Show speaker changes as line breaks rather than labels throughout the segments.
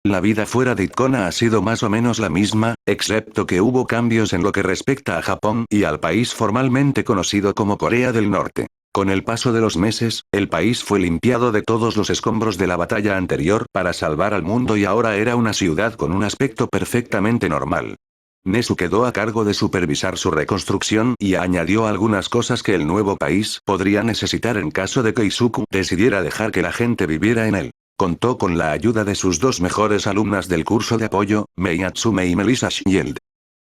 La vida fuera de Icona ha sido más o menos la misma, excepto que hubo cambios en lo que respecta a Japón y al país formalmente conocido como Corea del Norte. Con el paso de los meses, el país fue limpiado de todos los escombros de la batalla anterior para salvar al mundo y ahora era una ciudad con un aspecto perfectamente normal. Nezu quedó a cargo de supervisar su reconstrucción y añadió algunas cosas que el nuevo país podría necesitar en caso de que Izuku decidiera dejar que la gente viviera en él. Contó con la ayuda de sus dos mejores alumnas del curso de apoyo, Mei Natsume y Melissa Shield.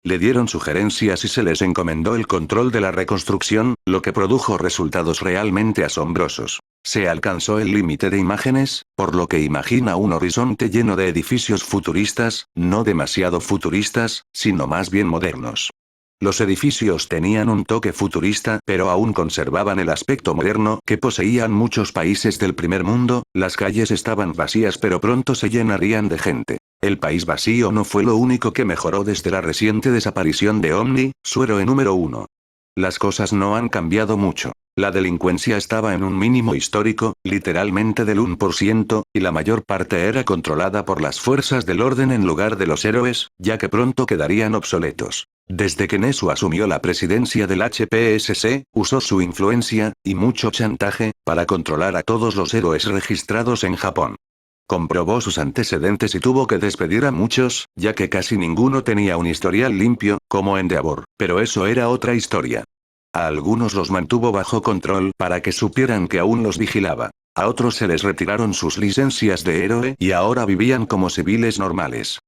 Le dieron sugerencias y se les encomendó el control de la reconstrucción, lo que produjo resultados realmente asombrosos. Se alcanzó el límite de imágenes, por lo que imagina un horizonte lleno de edificios futuristas, no demasiado futuristas, sino más bien modernos. Los edificios tenían un toque futurista, pero aún conservaban el aspecto moderno que poseían muchos países del primer mundo, las calles estaban vacías pero pronto se llenarían de gente. El país vacío no fue lo único que mejoró desde la reciente desaparición de Omni, su héroe número 1. Las cosas no han cambiado mucho. La delincuencia estaba en un mínimo histórico, literalmente del 1%, y la mayor parte era controlada por las fuerzas del orden en lugar de los héroes, ya que pronto quedarían obsoletos. Desde que Nezu asumió la presidencia del HPSC, usó su influencia, y mucho chantaje, para controlar a todos los héroes registrados en Japón. Comprobó sus antecedentes y tuvo que despedir a muchos, ya que casi ninguno tenía un historial limpio, como Endeavor, pero eso era otra historia. A algunos los mantuvo bajo control para que supieran que aún los vigilaba. A otros se les retiraron sus licencias de héroe y ahora vivían como civiles normales.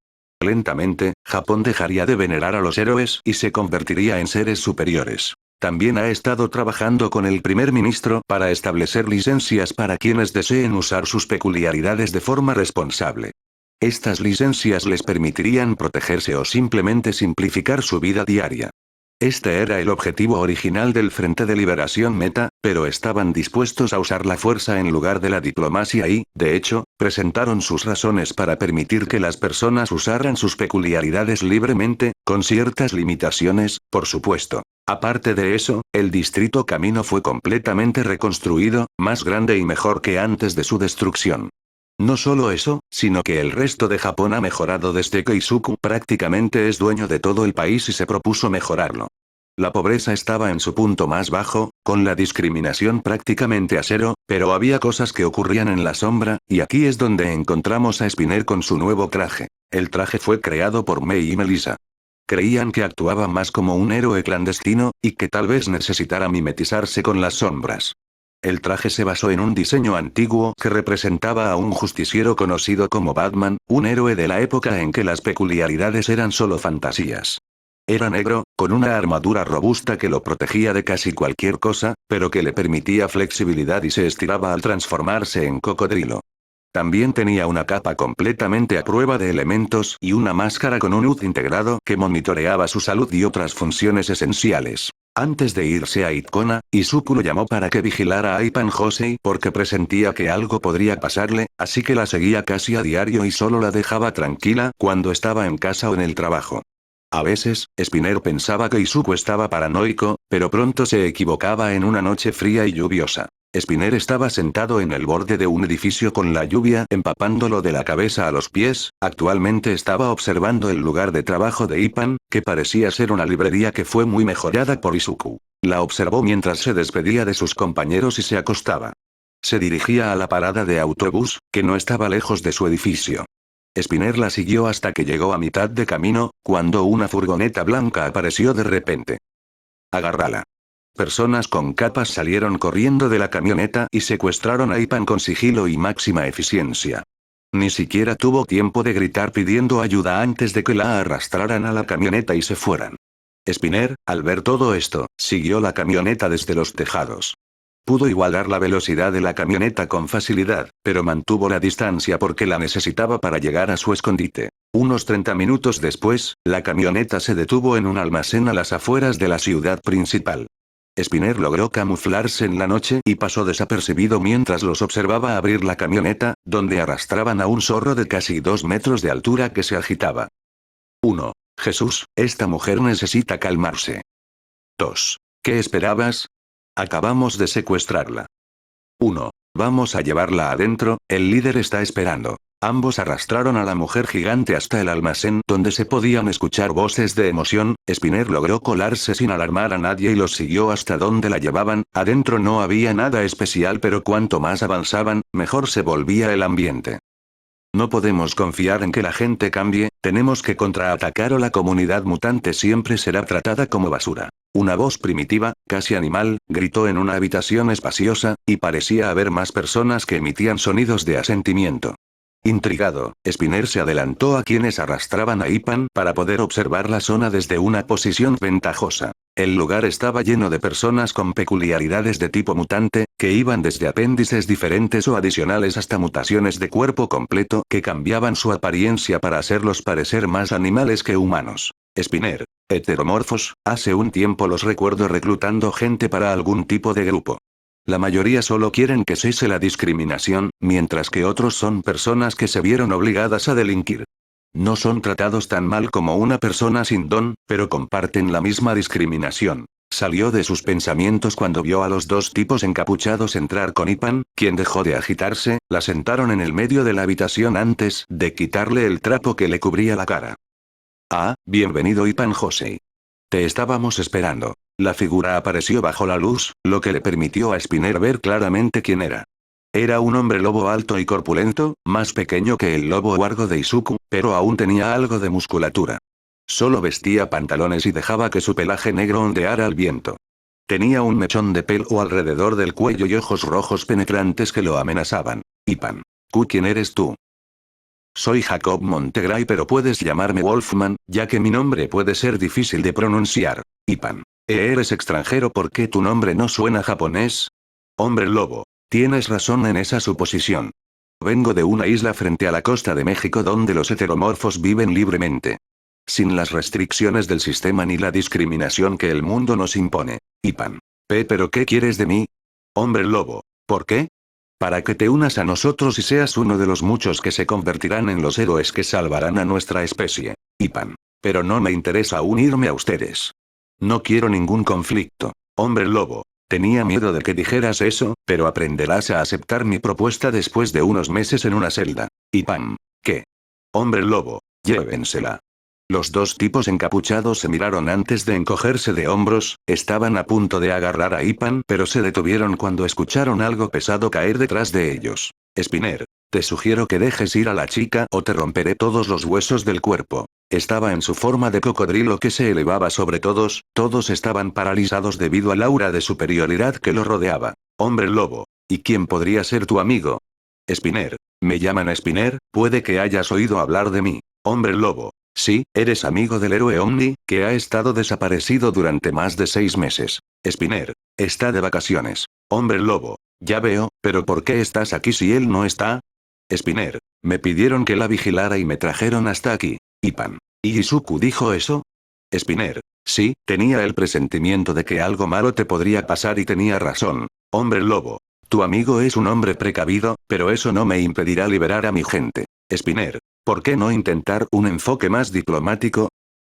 Lentamente, Japón dejaría de venerar a los héroes y se convertiría en seres superiores. También ha estado trabajando con el primer ministro para establecer licencias para quienes deseen usar sus peculiaridades de forma responsable. Estas licencias les permitirían protegerse o simplemente simplificar su vida diaria. Este era el objetivo original del Frente de Liberación Meta, pero estaban dispuestos a usar la fuerza en lugar de la diplomacia y, de hecho, presentaron sus razones para permitir que las personas usaran sus peculiaridades libremente, con ciertas limitaciones, por supuesto. Aparte de eso, el distrito Camino fue completamente reconstruido, más grande y mejor que antes de su destrucción. No solo eso, sino que el resto de Japón ha mejorado desde que Izuku prácticamente es dueño de todo el país y se propuso mejorarlo. La pobreza estaba en su punto más bajo, con la discriminación prácticamente a cero, pero había cosas que ocurrían en la sombra, y aquí es donde encontramos a Spinner con su nuevo traje. El traje fue creado por Mei y Melissa. Creían que actuaba más como un héroe clandestino, y que tal vez necesitara mimetizarse con las sombras. El traje se basó en un diseño antiguo que representaba a un justiciero conocido como Batman, un héroe de la época en que las peculiaridades eran solo fantasías. Era negro, con una armadura robusta que lo protegía de casi cualquier cosa, pero que le permitía flexibilidad y se estiraba al transformarse en cocodrilo. También tenía una capa completamente a prueba de elementos y una máscara con un HUD integrado que monitoreaba su salud y otras funciones esenciales. Antes de irse a Icona, Izuku lo llamó para que vigilara a Ipan Josei porque presentía que algo podría pasarle, así que la seguía casi a diario y solo la dejaba tranquila cuando estaba en casa o en el trabajo. A veces, Spinner pensaba que Izuku estaba paranoico, pero pronto se equivocaba en una noche fría y lluviosa. Spinner estaba sentado en el borde de un edificio con la lluvia empapándolo de la cabeza a los pies, actualmente estaba observando el lugar de trabajo de Ipan, que parecía ser una librería que fue muy mejorada por Izuku. La observó mientras se despedía de sus compañeros y se acostaba. Se dirigía a la parada de autobús, que no estaba lejos de su edificio. Spinner la siguió hasta que llegó a mitad de camino, cuando una furgoneta blanca apareció de repente. Agárrala. Personas con capas salieron corriendo de la camioneta y secuestraron a Ipan con sigilo y máxima eficiencia. Ni siquiera tuvo tiempo de gritar pidiendo ayuda antes de que la arrastraran a la camioneta y se fueran. Spinner, al ver todo esto, siguió la camioneta desde los tejados. Pudo igualar la velocidad de la camioneta con facilidad, pero mantuvo la distancia porque la necesitaba para llegar a su escondite. Unos 30 minutos después, la camioneta se detuvo en un almacén a las afueras de la ciudad principal. Spinner logró camuflarse en la noche y pasó desapercibido mientras los observaba abrir la camioneta, donde arrastraban a un zorro de casi 2 metros de altura que se agitaba. 1. Jesús, esta mujer necesita calmarse. 2. ¿Qué esperabas? Acabamos de secuestrarla. 1. Vamos a llevarla adentro, el líder está esperando. Ambos arrastraron a la mujer gigante hasta el almacén donde se podían escuchar voces de emoción. Spinner logró colarse sin alarmar a nadie y los siguió hasta donde la llevaban. Adentro no había nada especial, pero cuanto más avanzaban, mejor se volvía el ambiente. No podemos confiar en que la gente cambie, tenemos que contraatacar o la comunidad mutante siempre será tratada como basura. Una voz primitiva, casi animal, gritó en una habitación espaciosa, y parecía haber más personas que emitían sonidos de asentimiento. Intrigado, Spinner se adelantó a quienes arrastraban a Ipan para poder observar la zona desde una posición ventajosa. El lugar estaba lleno de personas con peculiaridades de tipo mutante, que iban desde apéndices diferentes o adicionales hasta mutaciones de cuerpo completo que cambiaban su apariencia para hacerlos parecer más animales que humanos. Spinner, heteromorfos, hace un tiempo los recuerdo reclutando gente para algún tipo de grupo. La mayoría solo quieren que cese la discriminación, mientras que otros son personas que se vieron obligadas a delinquir. No son tratados tan mal como una persona sin don, pero comparten la misma discriminación. Salió de sus pensamientos cuando vio a los dos tipos encapuchados entrar con Ipan, quien dejó de agitarse. La sentaron en el medio de la habitación antes de quitarle el trapo que le cubría la cara. Ah, bienvenido Ipan Josei. Te estábamos esperando. La figura apareció bajo la luz, lo que le permitió a Spinner ver claramente quién era. Era un hombre lobo alto y corpulento, más pequeño que el lobo huargo de Izuku, pero aún tenía algo de musculatura. Solo vestía pantalones y dejaba que su pelaje negro ondeara al viento. Tenía un mechón de pelo alrededor del cuello y ojos rojos penetrantes que lo amenazaban. Ipan. ¿Quién eres tú? Soy Jacob Montegray, pero puedes llamarme Wolfman, ya que mi nombre puede ser difícil de pronunciar. Ipan. ¿Eres extranjero? ¿Por qué tu nombre no suena japonés? Hombre lobo. Tienes razón en esa suposición. Vengo de una isla frente a la costa de México donde los heteromorfos viven libremente. Sin las restricciones del sistema ni la discriminación que el mundo nos impone. Ipan. ¿Pero qué quieres de mí? Hombre lobo. ¿Por qué? Para que te unas a nosotros y seas uno de los muchos que se convertirán en los héroes que salvarán a nuestra especie. Ipan. Pero no me interesa unirme a ustedes. No quiero ningún conflicto. Hombre lobo. Tenía miedo de que dijeras eso, pero aprenderás a aceptar mi propuesta después de unos meses en una celda. Ipan. ¿Qué? Hombre lobo. Llévensela. Los dos tipos encapuchados se miraron antes de encogerse de hombros. Estaban a punto de agarrar a Ipan, pero se detuvieron cuando escucharon algo pesado caer detrás de ellos. Spinner. Te sugiero que dejes ir a la chica o te romperé todos los huesos del cuerpo. Estaba en su forma de cocodrilo que se elevaba sobre todos. Todos estaban paralizados debido al aura de superioridad que lo rodeaba. Hombre lobo. ¿Y quién podría ser tu amigo? Spinner. Me llaman Spinner, puede que hayas oído hablar de mí. Hombre lobo. Sí, eres amigo del héroe Omni, que ha estado desaparecido durante más de 6 meses. Spinner. Está de vacaciones. Hombre lobo. Ya veo, pero ¿por qué estás aquí si él no está? Spinner. Me pidieron que la vigilara y me trajeron hasta aquí. Ipan. ¿Y Izuku dijo eso? Spinner. Sí, tenía el presentimiento de que algo malo te podría pasar y tenía razón. Hombre lobo. Tu amigo es un hombre precavido, pero eso no me impedirá liberar a mi gente. Spinner. ¿Por qué no intentar un enfoque más diplomático?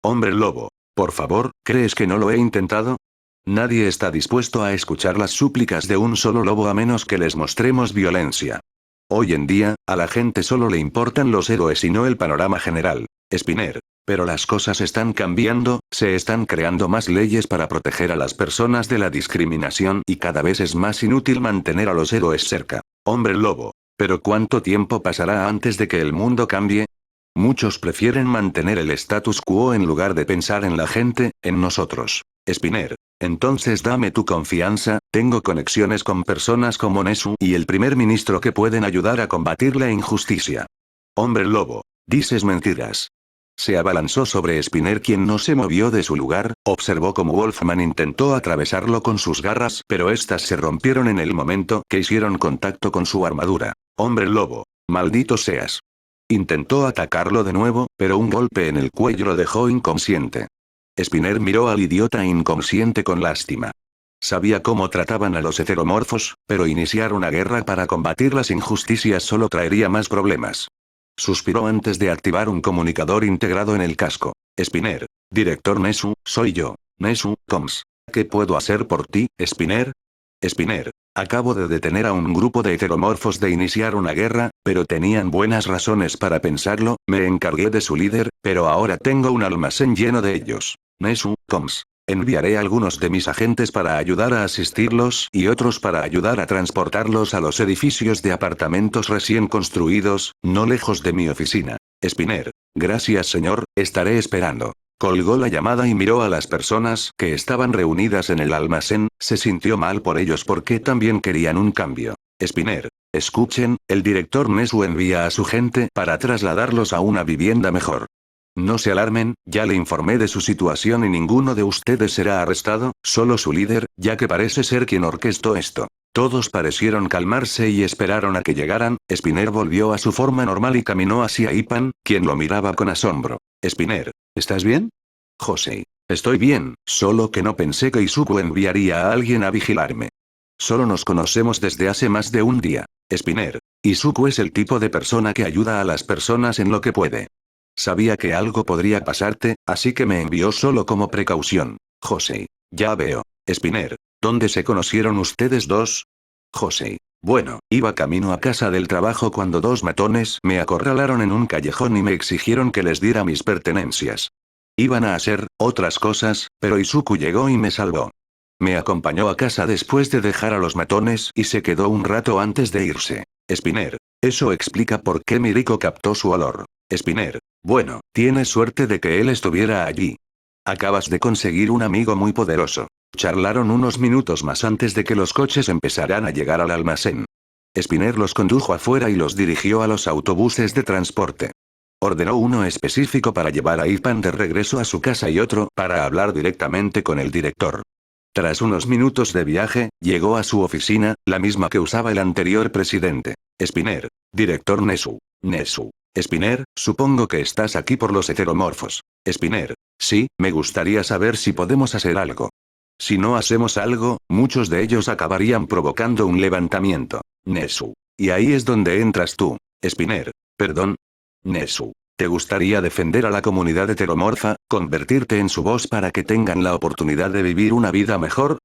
Hombre lobo. Por favor, ¿crees que no lo he intentado? Nadie está dispuesto a escuchar las súplicas de un solo lobo a menos que les mostremos violencia. Hoy en día, a la gente solo le importan los héroes y no el panorama general. Spinner. Pero las cosas están cambiando, se están creando más leyes para proteger a las personas de la discriminación y cada vez es más inútil mantener a los héroes cerca. Hombre lobo. ¿Pero cuánto tiempo pasará antes de que el mundo cambie? Muchos prefieren mantener el status quo en lugar de pensar en la gente, en nosotros. Spinner. Entonces dame tu confianza, tengo conexiones con personas como Nezu y el primer ministro que pueden ayudar a combatir la injusticia. Hombre lobo. Dices mentiras. Se abalanzó sobre Spinner, quien no se movió de su lugar. Observó cómo Wolfman intentó atravesarlo con sus garras, pero estas se rompieron en el momento que hicieron contacto con su armadura. Hombre lobo. Maldito seas. Intentó atacarlo de nuevo, pero un golpe en el cuello lo dejó inconsciente. Spinner miró al idiota inconsciente con lástima. Sabía cómo trataban a los heteromorfos, pero iniciar una guerra para combatir las injusticias solo traería más problemas. Suspiró antes de activar un comunicador integrado en el casco. Spinner. Director Nezu, soy yo. Nezu, Coms. ¿Qué puedo hacer por ti, Spinner? Spinner. Acabo de detener a un grupo de heteromorfos de iniciar una guerra, pero tenían buenas razones para pensarlo, me encargué de su líder, pero ahora tengo un almacén lleno de ellos. Nesu, coms. Enviaré algunos de mis agentes para ayudar a asistirlos y otros para ayudar a transportarlos a los edificios de apartamentos recién construidos, no lejos de mi oficina. Spinner. Gracias señor, estaré esperando. Colgó la llamada y miró a las personas que estaban reunidas en el almacén, se sintió mal por ellos porque también querían un cambio. Spinner. Escuchen, el director Nesu envía a su gente para trasladarlos a una vivienda mejor. No se alarmen, ya le informé de su situación y ninguno de ustedes será arrestado, solo su líder, ya que parece ser quien orquestó esto. Todos parecieron calmarse y esperaron a que llegaran. Spinner volvió a su forma normal y caminó hacia Ipan, quien lo miraba con asombro. Spinner, ¿estás bien? José. Estoy bien, solo que no pensé que Izuku enviaría a alguien a vigilarme. Solo nos conocemos desde hace más de un día. Spinner. Izuku es el tipo de persona que ayuda a las personas en lo que puede. Sabía que algo podría pasarte, así que me envió solo como precaución. José. Ya veo. Spinner. ¿Dónde se conocieron ustedes dos? José. Bueno, iba camino a casa del trabajo cuando dos matones me acorralaron en un callejón y me exigieron que les diera mis pertenencias. Iban a hacer otras cosas, pero Izuku llegó y me salvó. Me acompañó a casa después de dejar a los matones y se quedó un rato antes de irse. Spinner. Eso explica por qué Miriko captó su olor. Spinner. Bueno, tienes suerte de que él estuviera allí. Acabas de conseguir un amigo muy poderoso. Charlaron unos minutos más antes de que los coches empezaran a llegar al almacén. Spinner los condujo afuera y los dirigió a los autobuses de transporte. Ordenó uno específico para llevar a Ipan de regreso a su casa y otro para hablar directamente con el director. Tras unos minutos de viaje, llegó a su oficina, la misma que usaba el anterior presidente. Spinner. Director Nesu. Nesu. Spinner, supongo que estás aquí por los heteromorfos. Spinner. Sí, me gustaría saber si podemos hacer algo. Si no hacemos algo, muchos de ellos acabarían provocando un levantamiento. Nesu. Y ahí es donde entras tú. Spinner. Perdón. Nesu. ¿Te gustaría defender a la comunidad heteromorfa, convertirte en su voz para que tengan la oportunidad de vivir una vida mejor?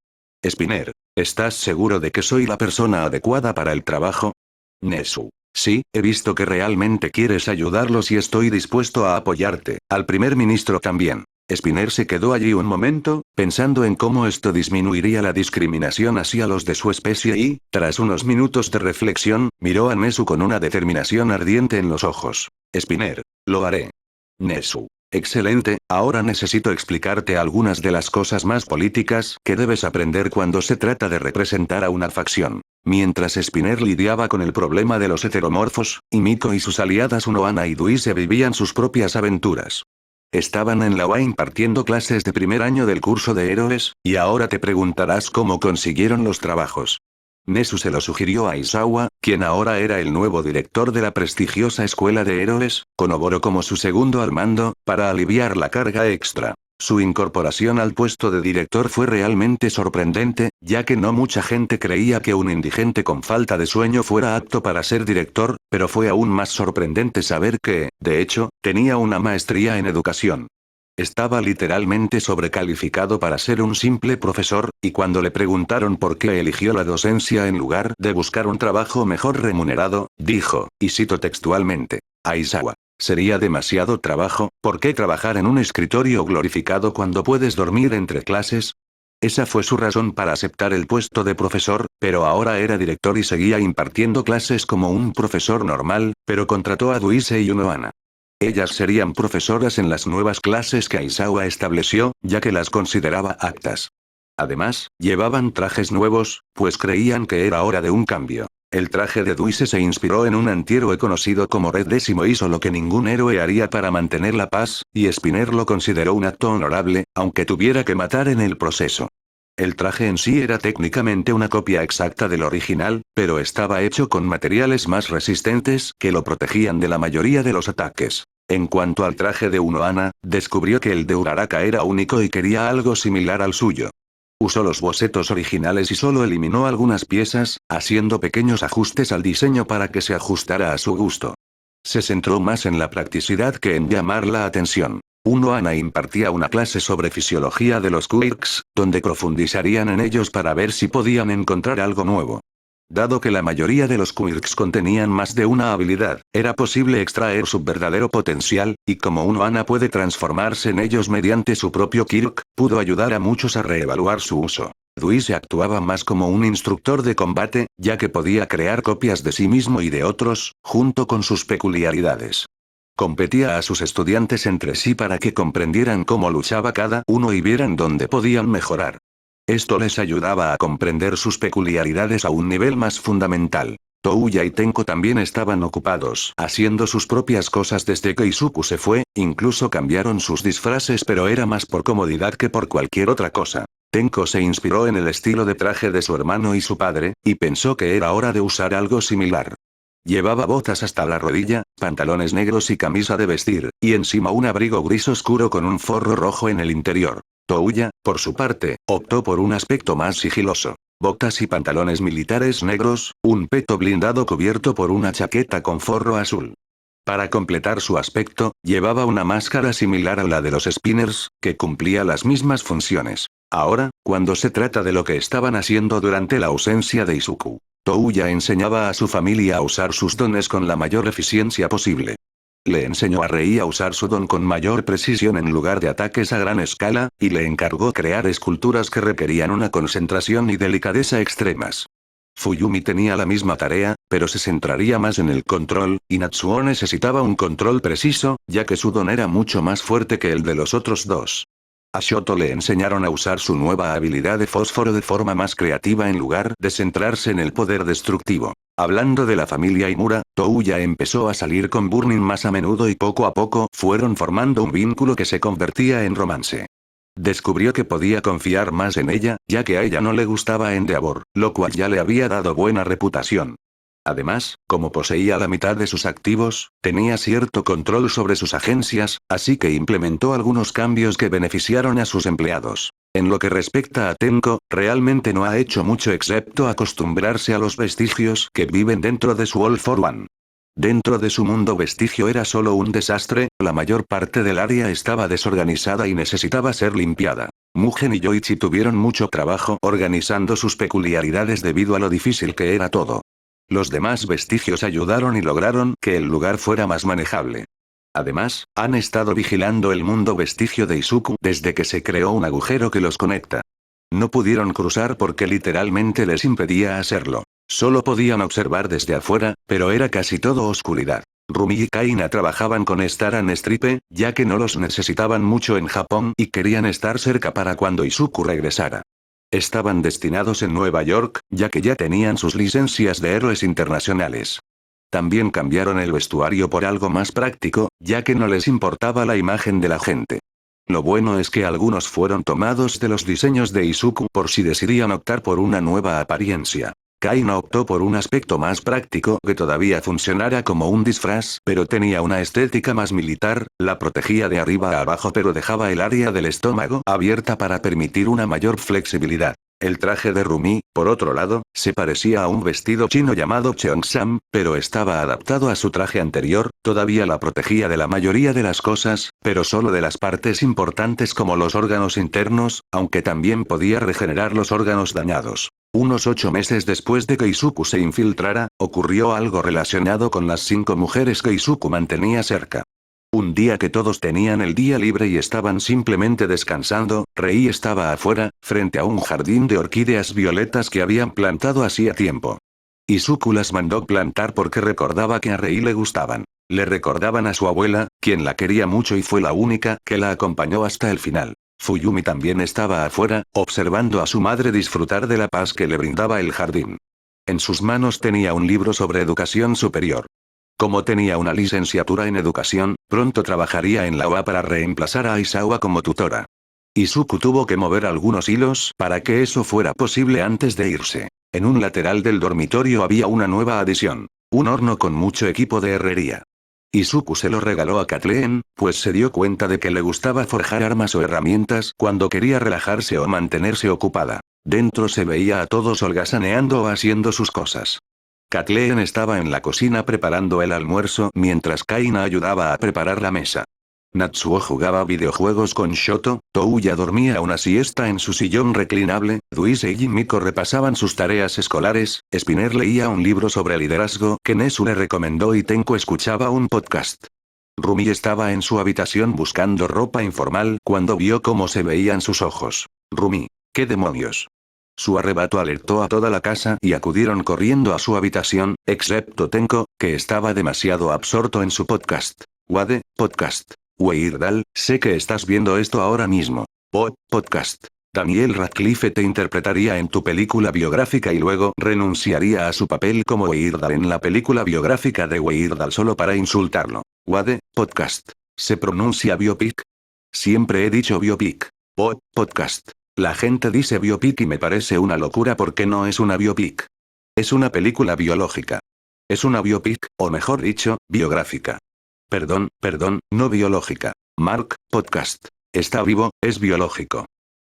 Spinner. ¿Estás seguro de que soy la persona adecuada para el trabajo? Nesu. Sí, he visto que realmente quieres ayudarlos y estoy dispuesto a apoyarte, al primer ministro también. Spinner se quedó allí un momento, pensando en cómo esto disminuiría la discriminación hacia los de su especie y, tras unos minutos de reflexión, miró a Nesu con una determinación ardiente en los ojos. Spinner. Lo haré. Nesu. Excelente, ahora necesito explicarte algunas de las cosas más políticas que debes aprender cuando se trata de representar a una facción. Mientras Spinner lidiaba con el problema de los heteromorfos, Himiko y sus aliadas Unohana y Duise vivían sus propias aventuras. Estaban en la UA impartiendo clases de primer año del curso de héroes, y ahora te preguntarás cómo consiguieron los trabajos. Nesu se lo sugirió a Aizawa, quien ahora era el nuevo director de la prestigiosa escuela de héroes, con Oboro como su segundo al mando, para aliviar la carga extra. Su incorporación al puesto de director fue realmente sorprendente, ya que no mucha gente creía que un indigente con falta de sueño fuera apto para ser director, pero fue aún más sorprendente saber que, de hecho, tenía una maestría en educación. Estaba literalmente sobrecalificado para ser un simple profesor, y cuando le preguntaron por qué eligió la docencia en lugar de buscar un trabajo mejor remunerado, dijo, y cito textualmente, Aizawa. Sería demasiado trabajo, ¿por qué trabajar en un escritorio glorificado cuando puedes dormir entre clases? Esa fue su razón para aceptar el puesto de profesor, pero ahora era director y seguía impartiendo clases como un profesor normal, pero contrató a Duise y Unohana. Ellas serían profesoras en las nuevas clases que Aizawa estableció, ya que las consideraba aptas. Además, llevaban trajes nuevos, pues creían que era hora de un cambio. El traje de Duise se inspiró en un antihéroe conocido como Red Décimo, hizo lo que ningún héroe haría para mantener la paz, y Spinner lo consideró un acto honorable, aunque tuviera que matar en el proceso. El traje en sí era técnicamente una copia exacta del original, pero estaba hecho con materiales más resistentes que lo protegían de la mayoría de los ataques. En cuanto al traje de Unohana, descubrió que el de Uraraka era único y quería algo similar al suyo. Usó los bocetos originales y solo eliminó algunas piezas, haciendo pequeños ajustes al diseño para que se ajustara a su gusto. Se centró más en la practicidad que en llamar la atención. Uno Ana impartía una clase sobre fisiología de los quirks, donde profundizarían en ellos para ver si podían encontrar algo nuevo. Dado que la mayoría de los quirks contenían más de una habilidad, era posible extraer su verdadero potencial, y como uno Ana puede transformarse en ellos mediante su propio quirk, pudo ayudar a muchos a reevaluar su uso. Duise actuaba más como un instructor de combate, ya que podía crear copias de sí mismo y de otros, junto con sus peculiaridades. Competía a sus estudiantes entre sí para que comprendieran cómo luchaba cada uno y vieran dónde podían mejorar. Esto les ayudaba a comprender sus peculiaridades a un nivel más fundamental. Touya y Tenko también estaban ocupados haciendo sus propias cosas desde que Izuku se fue, incluso cambiaron sus disfraces, pero era más por comodidad que por cualquier otra cosa. Tenko se inspiró en el estilo de traje de su hermano y su padre, y pensó que era hora de usar algo similar. Llevaba botas hasta la rodilla, pantalones negros y camisa de vestir, y encima un abrigo gris oscuro con un forro rojo en el interior. Touya, por su parte, optó por un aspecto más sigiloso. Botas y pantalones militares negros, un peto blindado cubierto por una chaqueta con forro azul. Para completar su aspecto, llevaba una máscara similar a la de los spinners, que cumplía las mismas funciones. Ahora, cuando se trata de lo que estaban haciendo durante la ausencia de Izuku, Touya enseñaba a su familia a usar sus dones con la mayor eficiencia posible. Le enseñó a Rei a usar su don con mayor precisión en lugar de ataques a gran escala, y le encargó crear esculturas que requerían una concentración y delicadeza extremas. Fuyumi tenía la misma tarea, pero se centraría más en el control, y Natsuo necesitaba un control preciso, ya que su don era mucho más fuerte que el de los otros dos. A Shoto le enseñaron a usar su nueva habilidad de fósforo de forma más creativa en lugar de centrarse en el poder destructivo. Hablando de la familia Imura, Touya empezó a salir con Burning más a menudo y poco a poco fueron formando un vínculo que se convertía en romance. Descubrió que podía confiar más en ella, ya que a ella no le gustaba Endeavor, lo cual ya le había dado buena reputación. Además, como poseía la mitad de sus activos, tenía cierto control sobre sus agencias, así que implementó algunos cambios que beneficiaron a sus empleados. En lo que respecta a Tenko, realmente no ha hecho mucho excepto acostumbrarse a los vestigios que viven dentro de su All for One. Dentro de su mundo vestigio era solo un desastre, la mayor parte del área estaba desorganizada y necesitaba ser limpiada. Mugen y Yoichi tuvieron mucho trabajo organizando sus peculiaridades debido a lo difícil que era todo. Los demás vestigios ayudaron y lograron que el lugar fuera más manejable. Además, han estado vigilando el mundo vestigio de Izuku desde que se creó un agujero que los conecta. No pudieron cruzar porque literalmente les impedía hacerlo. Solo podían observar desde afuera, pero era casi todo oscuridad. Rumi y Kaina trabajaban con Star and Stripe, ya que no los necesitaban mucho en Japón y querían estar cerca para cuando Izuku regresara. Estaban destinados en Nueva York, ya que ya tenían sus licencias de héroes internacionales. También cambiaron el vestuario por algo más práctico, ya que no les importaba la imagen de la gente. Lo bueno es que algunos fueron tomados de los diseños de Izuku por si decidían optar por una nueva apariencia. Kaina optó por un aspecto más práctico que todavía funcionara como un disfraz, pero tenía una estética más militar, la protegía de arriba a abajo pero dejaba el área del estómago abierta para permitir una mayor flexibilidad. El traje de Rumi, por otro lado, se parecía a un vestido chino llamado Cheongsam, pero estaba adaptado a su traje anterior, todavía la protegía de la mayoría de las cosas, pero solo de las partes importantes como los órganos internos, aunque también podía regenerar los órganos dañados. Unos 8 meses después de que Izuku se infiltrara, ocurrió algo relacionado con las 5 mujeres que Izuku mantenía cerca. Un día que todos tenían el día libre y estaban simplemente descansando, Rei estaba afuera, frente a un jardín de orquídeas violetas que habían plantado hacía tiempo. Izuku las mandó plantar porque recordaba que a Rei le gustaban. Le recordaban a su abuela, quien la quería mucho y fue la única que la acompañó hasta el final. Fuyumi también estaba afuera, observando a su madre disfrutar de la paz que le brindaba el jardín. En sus manos tenía un libro sobre educación superior. Como tenía una licenciatura en educación, pronto trabajaría en la UA para reemplazar a Aizawa como tutora. Izuku tuvo que mover algunos hilos para que eso fuera posible antes de irse. En un lateral del dormitorio había una nueva adición. Un horno con mucho equipo de herrería. Izuku se lo regaló a Kathleen, pues se dio cuenta de que le gustaba forjar armas o herramientas cuando quería relajarse o mantenerse ocupada. Dentro se veía a todos holgazaneando o haciendo sus cosas. Kathleen estaba en la cocina preparando el almuerzo mientras Kaina ayudaba a preparar la mesa. Natsuo jugaba videojuegos con Shoto, Touya dormía una siesta en su sillón reclinable, Duise y Miko repasaban sus tareas escolares, Spinner leía un libro sobre liderazgo que Nesu le recomendó y Tenko escuchaba un podcast. Rumi estaba en su habitación buscando ropa informal cuando vio cómo se veían sus ojos. Rumi, ¿qué demonios? Su arrebato alertó a toda la casa y acudieron corriendo a su habitación, excepto Tenko, que estaba demasiado absorto en su podcast. Wade, podcast. Weirdal, sé que estás viendo esto ahora mismo. Podcast. Daniel Radcliffe te interpretaría en tu película biográfica y luego renunciaría a su papel como Weirdal en la película biográfica de Weirdal solo para insultarlo. Wade, podcast. ¿Se pronuncia biopic? Siempre he dicho biopic. Podcast. La gente dice biopic y me parece una locura porque no es una biopic. Es una película biológica. Es una biopic, o mejor dicho, biográfica. Perdón, no biológica. Mark, podcast. Está vivo, es biológico.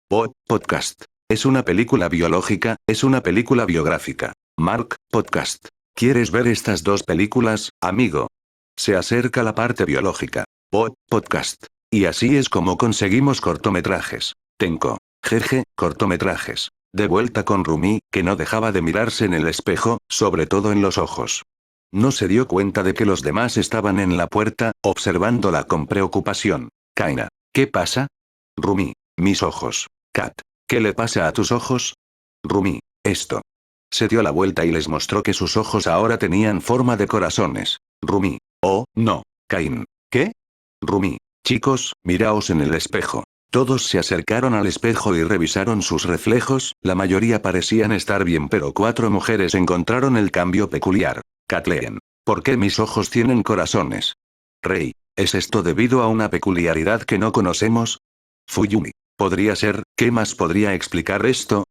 Podcast. Es una película biológica, es una película biográfica. Mark, podcast. ¿Quieres ver estas dos películas, amigo? Se acerca la parte biológica. Podcast. Y así es como conseguimos cortometrajes. Tenko. Jeje, cortometrajes. De vuelta con Rumi, que no dejaba de mirarse en el espejo, sobre todo en los ojos. No se dio cuenta de que los demás estaban en la puerta, observándola con preocupación. Kaina. ¿Qué pasa? Rumi. Mis ojos. Kat. ¿Qué le pasa a tus ojos? Rumi. Esto. Se dio la vuelta y les mostró que sus ojos ahora tenían forma de corazones. Rumi. Oh, no. Kain. ¿Qué? Rumi. Chicos, miraos en el espejo. Todos se acercaron al espejo y revisaron sus reflejos, la mayoría parecían estar bien pero 4 mujeres encontraron el cambio peculiar. Kathleen. ¿Por qué mis ojos tienen corazones? Rei. ¿Es esto debido a una peculiaridad que no conocemos? Fuyumi. Podría ser, ¿qué más podría explicar esto?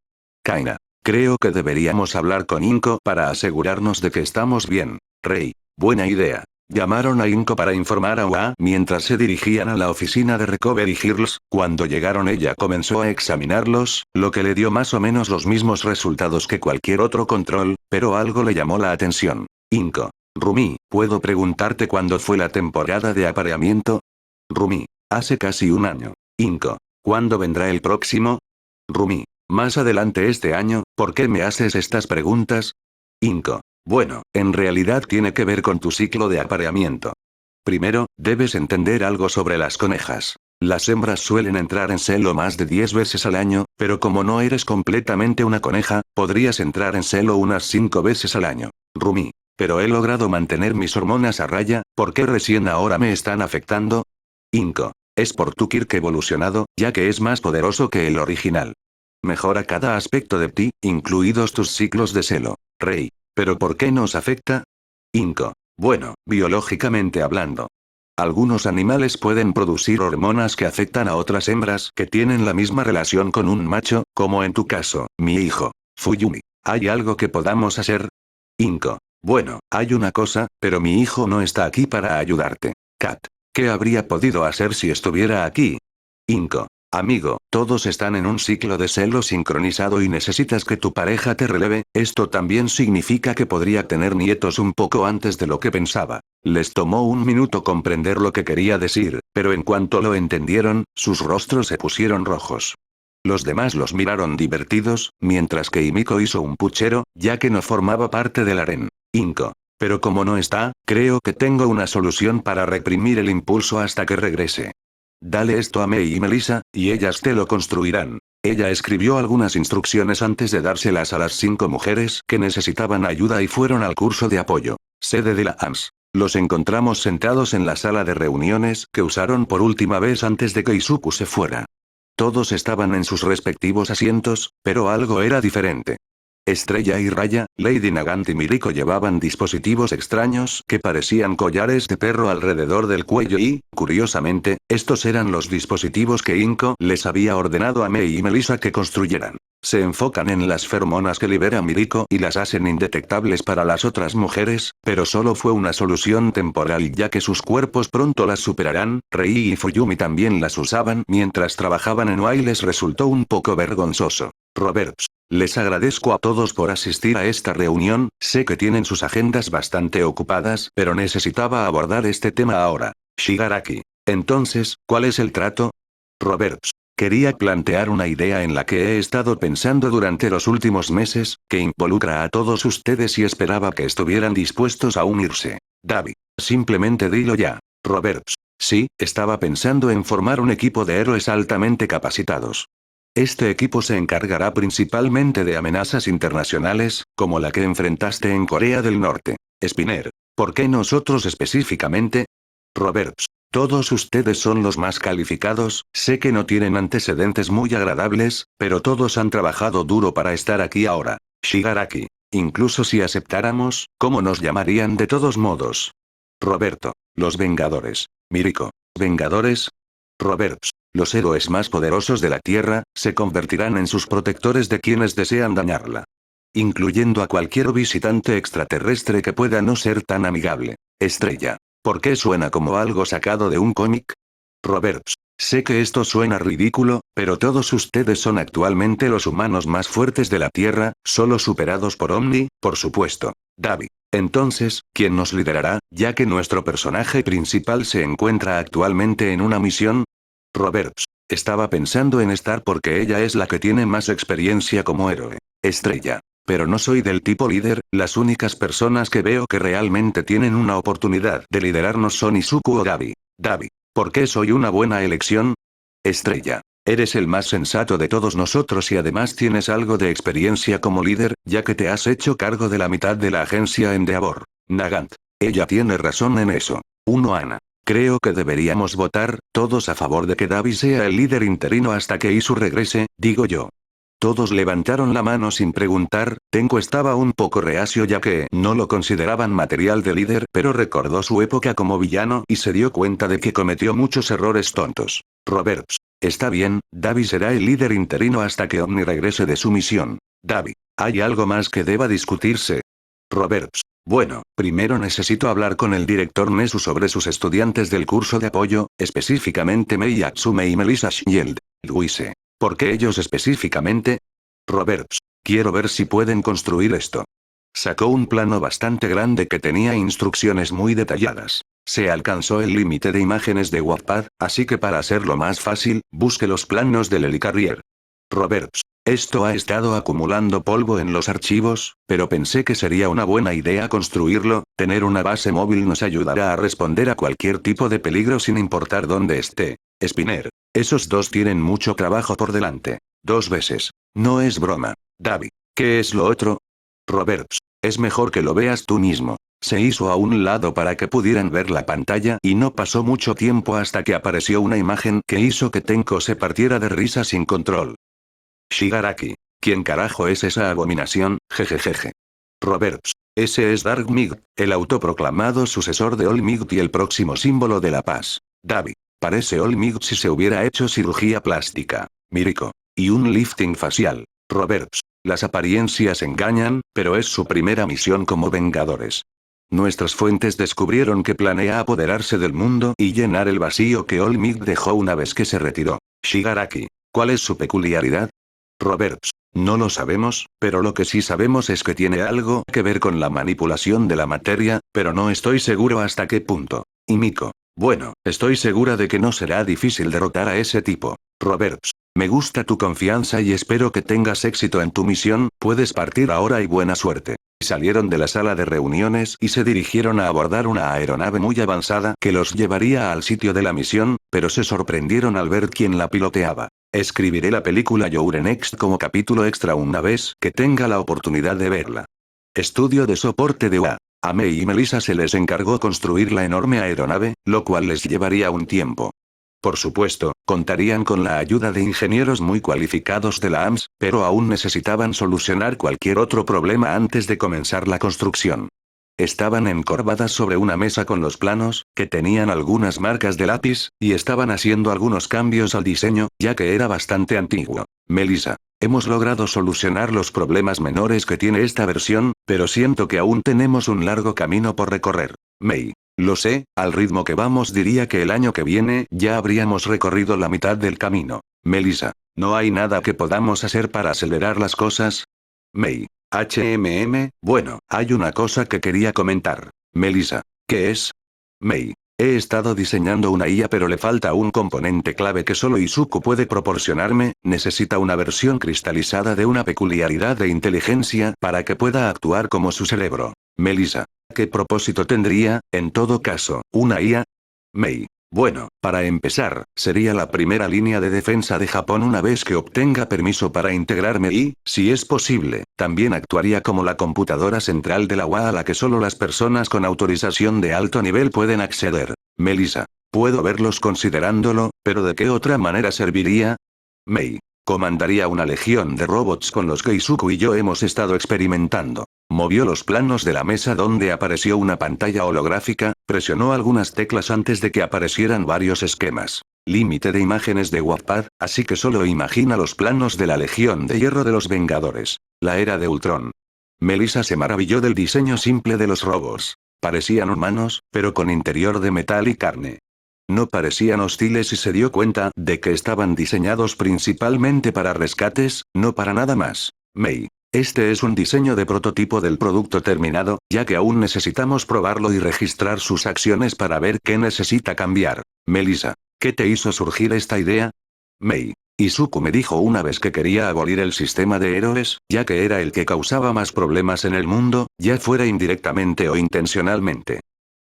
Kaina. Creo que deberíamos hablar con Inko para asegurarnos de que estamos bien. Rei. Buena idea. Llamaron a Inko para informar a Ua mientras se dirigían a la oficina de Recovery Girls. Cuando llegaron ella comenzó a examinarlos, lo que le dio más o menos los mismos resultados que cualquier otro control, pero algo le llamó la atención. Inko. Rumi, ¿puedo preguntarte cuándo fue la temporada de apareamiento? Rumi. Hace casi un año. Inko. ¿Cuándo vendrá el próximo? Rumi. Más adelante este año, ¿por qué me haces estas preguntas? Inko. Bueno, en realidad tiene que ver con tu ciclo de apareamiento. Primero, debes entender algo sobre las conejas. Las hembras suelen entrar en celo más de 10 veces al año, pero como no eres completamente una coneja, podrías entrar en celo unas 5 veces al año. Rumi. Pero he logrado mantener mis hormonas a raya, ¿por qué recién ahora me están afectando? Inko. Es por tu Kirk evolucionado, ya que es más poderoso que el original. Mejora cada aspecto de ti, incluidos tus ciclos de celo. Rei. ¿Pero por qué nos afecta? Inko. Bueno, biológicamente hablando. Algunos animales pueden producir hormonas que afectan a otras hembras que tienen la misma relación con un macho, como en tu caso, mi hijo. Fuyumi. ¿Hay algo que podamos hacer? Inko. Bueno, hay una cosa, pero mi hijo no está aquí para ayudarte. Kat. ¿Qué habría podido hacer si estuviera aquí? Inko. Amigo, todos están en un ciclo de celo sincronizado y necesitas que tu pareja te releve, esto también significa que podría tener nietos un poco antes de lo que pensaba. Les tomó un minuto comprender lo que quería decir, pero en cuanto lo entendieron, sus rostros se pusieron rojos. Los demás los miraron divertidos, mientras que Himiko hizo un puchero, ya que no formaba parte del harén. Inko. Pero como no está, creo que tengo una solución para reprimir el impulso hasta que regrese. Dale esto a Mei y Melissa, y ellas te lo construirán. Ella escribió algunas instrucciones antes de dárselas a las 5 mujeres que necesitaban ayuda y fueron al curso de apoyo. Sede de la AMS. Los encontramos sentados en la sala de reuniones que usaron por última vez antes de que Izuku se fuera. Todos estaban en sus respectivos asientos, pero algo era diferente. Estrella y Raya, Lady Nagant y Miriko llevaban dispositivos extraños que parecían collares de perro alrededor del cuello y, curiosamente, estos eran los dispositivos que Inko les había ordenado a Mei y Melissa que construyeran. Se enfocan en las feromonas que libera Miriko y las hacen indetectables para las otras mujeres, pero solo fue una solución temporal ya que sus cuerpos pronto las superarán. Rei y Fuyumi también las usaban mientras trabajaban en UA y les resultó un poco vergonzoso. Roberts. Les agradezco a todos por asistir a esta reunión, sé que tienen sus agendas bastante ocupadas, pero necesitaba abordar este tema ahora. Shigaraki. Entonces, ¿cuál es el trato? Roberts. Quería plantear una idea en la que he estado pensando durante los últimos meses, que involucra a todos ustedes y esperaba que estuvieran dispuestos a unirse. David. Simplemente dilo ya. Roberts. Sí, estaba pensando en formar un equipo de héroes altamente capacitados. Este equipo se encargará principalmente de amenazas internacionales, como la que enfrentaste en Corea del Norte. Spinner. ¿Por qué nosotros específicamente? Roberts. Todos ustedes son los más calificados, sé que no tienen antecedentes muy agradables, pero todos han trabajado duro para estar aquí ahora. Shigaraki. Incluso si aceptáramos, ¿cómo nos llamarían de todos modos? Roberto. Los Vengadores. Miriko. ¿Vengadores? Roberts. Los héroes más poderosos de la Tierra, se convertirán en sus protectores de quienes desean dañarla. Incluyendo a cualquier visitante extraterrestre que pueda no ser tan amigable. Estrella. ¿Por qué suena como algo sacado de un cómic? Roberts. Sé que esto suena ridículo, pero todos ustedes son actualmente los humanos más fuertes de la Tierra, solo superados por Omni, por supuesto. David. Entonces, ¿quién nos liderará, ya que nuestro personaje principal se encuentra actualmente en una misión? Roberts. Estaba pensando en Star porque ella es la que tiene más experiencia como héroe. Estrella. Pero no soy del tipo líder, las únicas personas que veo que realmente tienen una oportunidad de liderarnos son Izuku o Gabi. David. ¿Por qué soy una buena elección? Estrella. Eres el más sensato de todos nosotros y además tienes algo de experiencia como líder, ya que te has hecho cargo de la mitad de la agencia Endeavor. Nagant. Ella tiene razón en eso. 1 Ana. Creo que deberíamos votar, todos a favor de que Davi sea el líder interino hasta que Isu regrese, digo yo. Todos levantaron la mano sin preguntar, Tenko estaba un poco reacio ya que no lo consideraban material de líder, pero recordó su época como villano y se dio cuenta de que cometió muchos errores tontos. Roberts. Está bien, Davi será el líder interino hasta que Omni regrese de su misión. Davi. ¿Hay algo más que deba discutirse? Roberts. Bueno, primero necesito hablar con el director Nesu sobre sus estudiantes del curso de apoyo, específicamente Mei Atsume y Melissa Shield. Luise. ¿Por qué ellos específicamente? Roberts. Quiero ver si pueden construir esto. Sacó un plano bastante grande que tenía instrucciones muy detalladas. Se alcanzó el límite de imágenes de Wattpad, así que para hacerlo más fácil, busque los planos del Helicarrier. Roberts. Esto ha estado acumulando polvo en los archivos, pero pensé que sería una buena idea construirlo, tener una base móvil nos ayudará a responder a cualquier tipo de peligro sin importar dónde esté. Spinner. Esos dos tienen mucho trabajo por delante. 2 veces. No es broma. David. ¿Qué es lo otro? Roberts. Es mejor que lo veas tú mismo. Se hizo a un lado para que pudieran ver la pantalla y no pasó mucho tiempo hasta que apareció una imagen que hizo que Tenko se partiera de risa sin control. Shigaraki. ¿Quién carajo es esa abominación? Jejejeje. Roberts. Ese es Dark Mig, el autoproclamado sucesor de All Might y el próximo símbolo de la paz. David. Parece All Might si se hubiera hecho cirugía plástica. Miriko. Y un lifting facial. Roberts. Las apariencias engañan, pero es su primera misión como Vengadores. Nuestras fuentes descubrieron que planea apoderarse del mundo y llenar el vacío que All Might dejó una vez que se retiró. Shigaraki. ¿Cuál es su peculiaridad? Roberts. No lo sabemos, pero lo que sí sabemos es que tiene algo que ver con la manipulación de la materia, pero no estoy seguro hasta qué punto. Y Miko. Bueno, estoy segura de que no será difícil derrotar a ese tipo. Roberts. Me gusta tu confianza y espero que tengas éxito en tu misión, puedes partir ahora y buena suerte. Salieron de la sala de reuniones y se dirigieron a abordar una aeronave muy avanzada que los llevaría al sitio de la misión, pero se sorprendieron al ver quién la piloteaba. Escribiré la película Your Next como capítulo extra una vez que tenga la oportunidad de verla. Estudio de soporte de UA. A Mei y Melissa se les encargó construir la enorme aeronave, lo cual les llevaría un tiempo. Por supuesto, contarían con la ayuda de ingenieros muy cualificados de la AMS, pero aún necesitaban solucionar cualquier otro problema antes de comenzar la construcción. Estaban encorvadas sobre una mesa con los planos, que tenían algunas marcas de lápiz, y estaban haciendo algunos cambios al diseño, ya que era bastante antiguo. Melissa. Hemos logrado solucionar los problemas menores que tiene esta versión, pero siento que aún tenemos un largo camino por recorrer. Mei. Lo sé, al ritmo que vamos diría que el año que viene ya habríamos recorrido la mitad del camino. Melissa. ¿No hay nada que podamos hacer para acelerar las cosas? Mei. Bueno, hay una cosa que quería comentar. Melissa. ¿Qué es? Mei. He estado diseñando una IA pero le falta un componente clave que solo Izuku puede proporcionarme, necesita una versión cristalizada de una peculiaridad de inteligencia para que pueda actuar como su cerebro. Melissa. ¿Qué propósito tendría, en todo caso, una IA? Mei. Bueno, para empezar, sería la primera línea de defensa de Japón una vez que obtenga permiso para integrarme y, si es posible, también actuaría como la computadora central de la UA a la que solo las personas con autorización de alto nivel pueden acceder. Melissa. Puedo verlos considerándolo, pero ¿de qué otra manera serviría? Mei. Comandaría una legión de robots con los que Izuku y yo hemos estado experimentando. Movió los planos de la mesa donde apareció una pantalla holográfica, presionó algunas teclas antes de que aparecieran varios esquemas. Límite de imágenes de Wattpad, así que solo imagina los planos de la Legión de Hierro de los Vengadores. La era de Ultron. Melissa se maravilló del diseño simple de los robots. Parecían humanos, pero con interior de metal y carne. No parecían hostiles y se dio cuenta de que estaban diseñados principalmente para rescates, no para nada más. Mei. Este es un diseño de prototipo del producto terminado, ya que aún necesitamos probarlo y registrar sus acciones para ver qué necesita cambiar. Melissa. ¿Qué te hizo surgir esta idea? Mei. Izuku me dijo una vez que quería abolir el sistema de héroes, ya que era el que causaba más problemas en el mundo, ya fuera indirectamente o intencionalmente.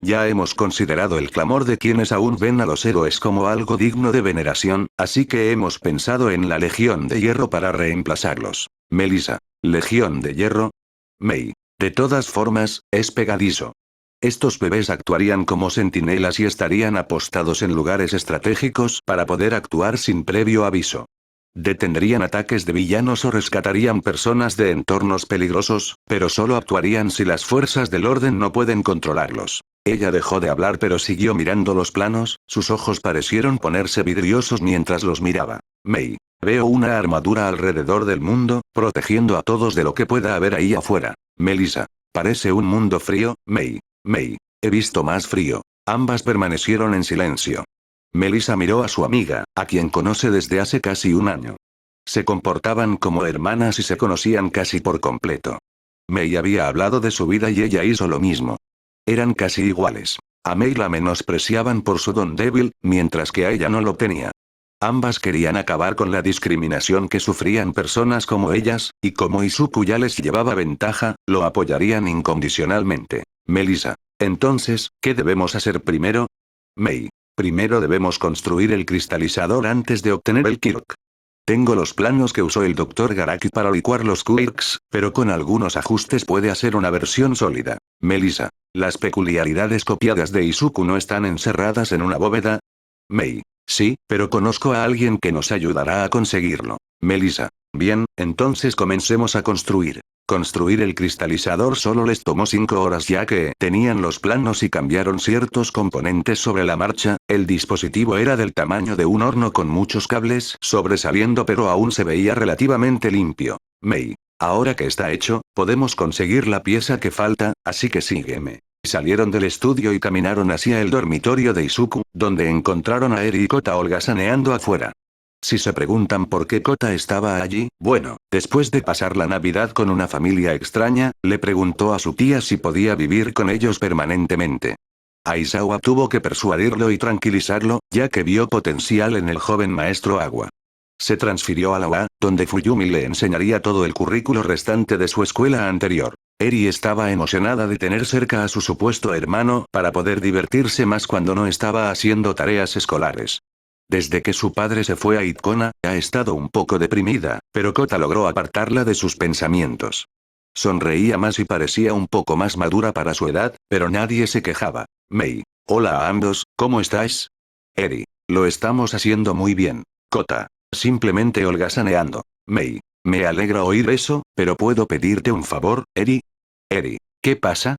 Ya hemos considerado el clamor de quienes aún ven a los héroes como algo digno de veneración, así que hemos pensado en la Legión de Hierro para reemplazarlos. Melissa. ¿Legión de Hierro? Mei. De todas formas, es pegadizo. Estos bebés actuarían como centinelas y estarían apostados en lugares estratégicos para poder actuar sin previo aviso. Detendrían ataques de villanos o rescatarían personas de entornos peligrosos, pero solo actuarían si las fuerzas del orden no pueden controlarlos. Ella dejó de hablar pero siguió mirando los planos, sus ojos parecieron ponerse vidriosos mientras los miraba. Mei. Veo una armadura alrededor del mundo, protegiendo a todos de lo que pueda haber ahí afuera. Melissa. Parece un mundo frío, Mei. Mei. He visto más frío. Ambas permanecieron en silencio. Melissa miró a su amiga, a quien conoce desde hace casi un año. Se comportaban como hermanas y se conocían casi por completo. Mei había hablado de su vida y ella hizo lo mismo. Eran casi iguales. A Mei la menospreciaban por su don débil, mientras que a ella no lo tenía. Ambas querían acabar con la discriminación que sufrían personas como ellas, y como Izuku ya les llevaba ventaja, lo apoyarían incondicionalmente. Melissa. Entonces, ¿qué debemos hacer primero? Mei. Primero debemos construir el cristalizador antes de obtener el Kirk. Tengo los planos que usó el Dr. Garaki para licuar los Quirks, pero con algunos ajustes puede hacer una versión sólida. Melissa. ¿Las peculiaridades copiadas de Izuku no están encerradas en una bóveda? Mei. Sí, pero conozco a alguien que nos ayudará a conseguirlo. Melissa. Bien, entonces comencemos a construir. Construir el cristalizador solo les tomó 5 horas ya que tenían los planos y cambiaron ciertos componentes sobre la marcha, el dispositivo era del tamaño de un horno con muchos cables sobresaliendo pero aún se veía relativamente limpio. Mei. Ahora que está hecho, podemos conseguir la pieza que falta, así que sígueme. Salieron del estudio y caminaron hacia el dormitorio de Izuku, donde encontraron a Eri y Kota holgazaneando afuera. Si se preguntan por qué Kota estaba allí, bueno, después de pasar la Navidad con una familia extraña, le preguntó a su tía si podía vivir con ellos permanentemente. Aizawa tuvo que persuadirlo y tranquilizarlo, ya que vio potencial en el joven maestro Agua. Se transfirió a la UA, donde Fuyumi le enseñaría todo el currículo restante de su escuela anterior. Eri estaba emocionada de tener cerca a su supuesto hermano para poder divertirse más cuando no estaba haciendo tareas escolares. Desde que su padre se fue a Itkona, ha estado un poco deprimida, pero Kota logró apartarla de sus pensamientos. Sonreía más y parecía un poco más madura para su edad, pero nadie se quejaba. Mei. Hola a ambos, ¿cómo estáis? Eri. Lo estamos haciendo muy bien. Kota. Simplemente holgazaneando. Mei. Me alegra oír eso, pero ¿puedo pedirte un favor, Eri? Eri. ¿Qué pasa?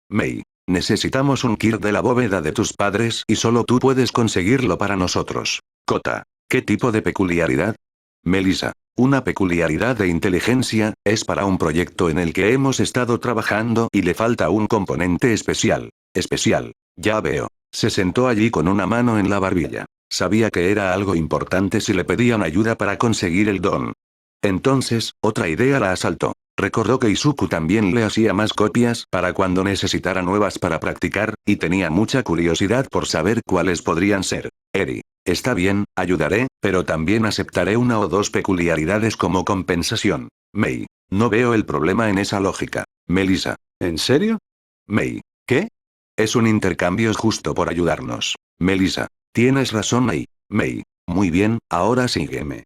Mei. Necesitamos un Kirk de la bóveda de tus padres y solo tú puedes conseguirlo para nosotros. Kota. ¿Qué tipo de peculiaridad? Melissa. Una peculiaridad de inteligencia, es para un proyecto en el que hemos estado trabajando y le falta un componente especial. Especial. Ya veo. Se sentó allí con una mano en la barbilla. Sabía que era algo importante si le pedían ayuda para conseguir el don. Entonces, otra idea la asaltó. Recordó que Izuku también le hacía más copias para cuando necesitara nuevas para practicar, y tenía mucha curiosidad por saber cuáles podrían ser. Eri. Está bien, ayudaré, pero también aceptaré una o dos peculiaridades como compensación. Mei. No veo el problema en esa lógica. Melissa. ¿En serio? Mei. ¿Qué? Es un intercambio justo por ayudarnos. Melissa. Tienes razón ahí. Mei. Muy bien, ahora sígueme.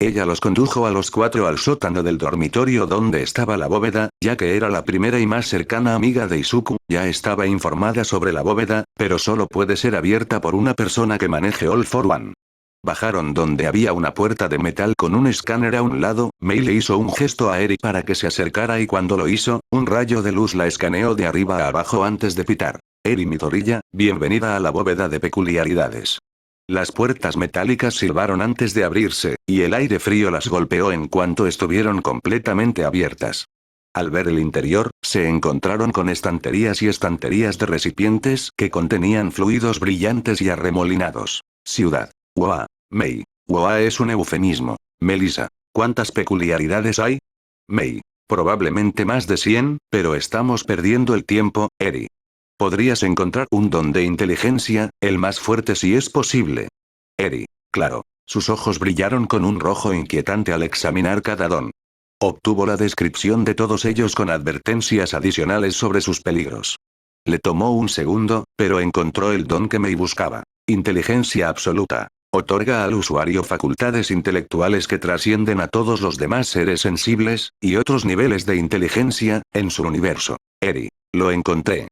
Ella los condujo a los cuatro al sótano del dormitorio donde estaba la bóveda, ya que era la primera y más cercana amiga de Izuku, ya estaba informada sobre la bóveda, pero solo puede ser abierta por una persona que maneje All for One. Bajaron donde había una puerta de metal con un escáner a un lado, Mei le hizo un gesto a Eri para que se acercara y cuando lo hizo, un rayo de luz la escaneó de arriba a abajo antes de pitar. Eri Midoriya, bienvenida a la bóveda de peculiaridades. Las puertas metálicas silbaron antes de abrirse, y el aire frío las golpeó en cuanto estuvieron completamente abiertas. Al ver el interior, se encontraron con estanterías y estanterías de recipientes que contenían fluidos brillantes y arremolinados. Ciudad. Woa. Mei. Woa es un eufemismo. Melissa. ¿Cuántas peculiaridades hay? Mei. Probablemente más de 100, pero estamos perdiendo el tiempo, Eri. Podrías encontrar un don de inteligencia, el más fuerte si es posible. Eri. Claro. Sus ojos brillaron con un rojo inquietante al examinar cada don. Obtuvo la descripción de todos ellos con advertencias adicionales sobre sus peligros. Le tomó un segundo, pero encontró el don que Mei buscaba. Inteligencia absoluta. Otorga al usuario facultades intelectuales que trascienden a todos los demás seres sensibles, y otros niveles de inteligencia, en su universo. Eri. Lo encontré.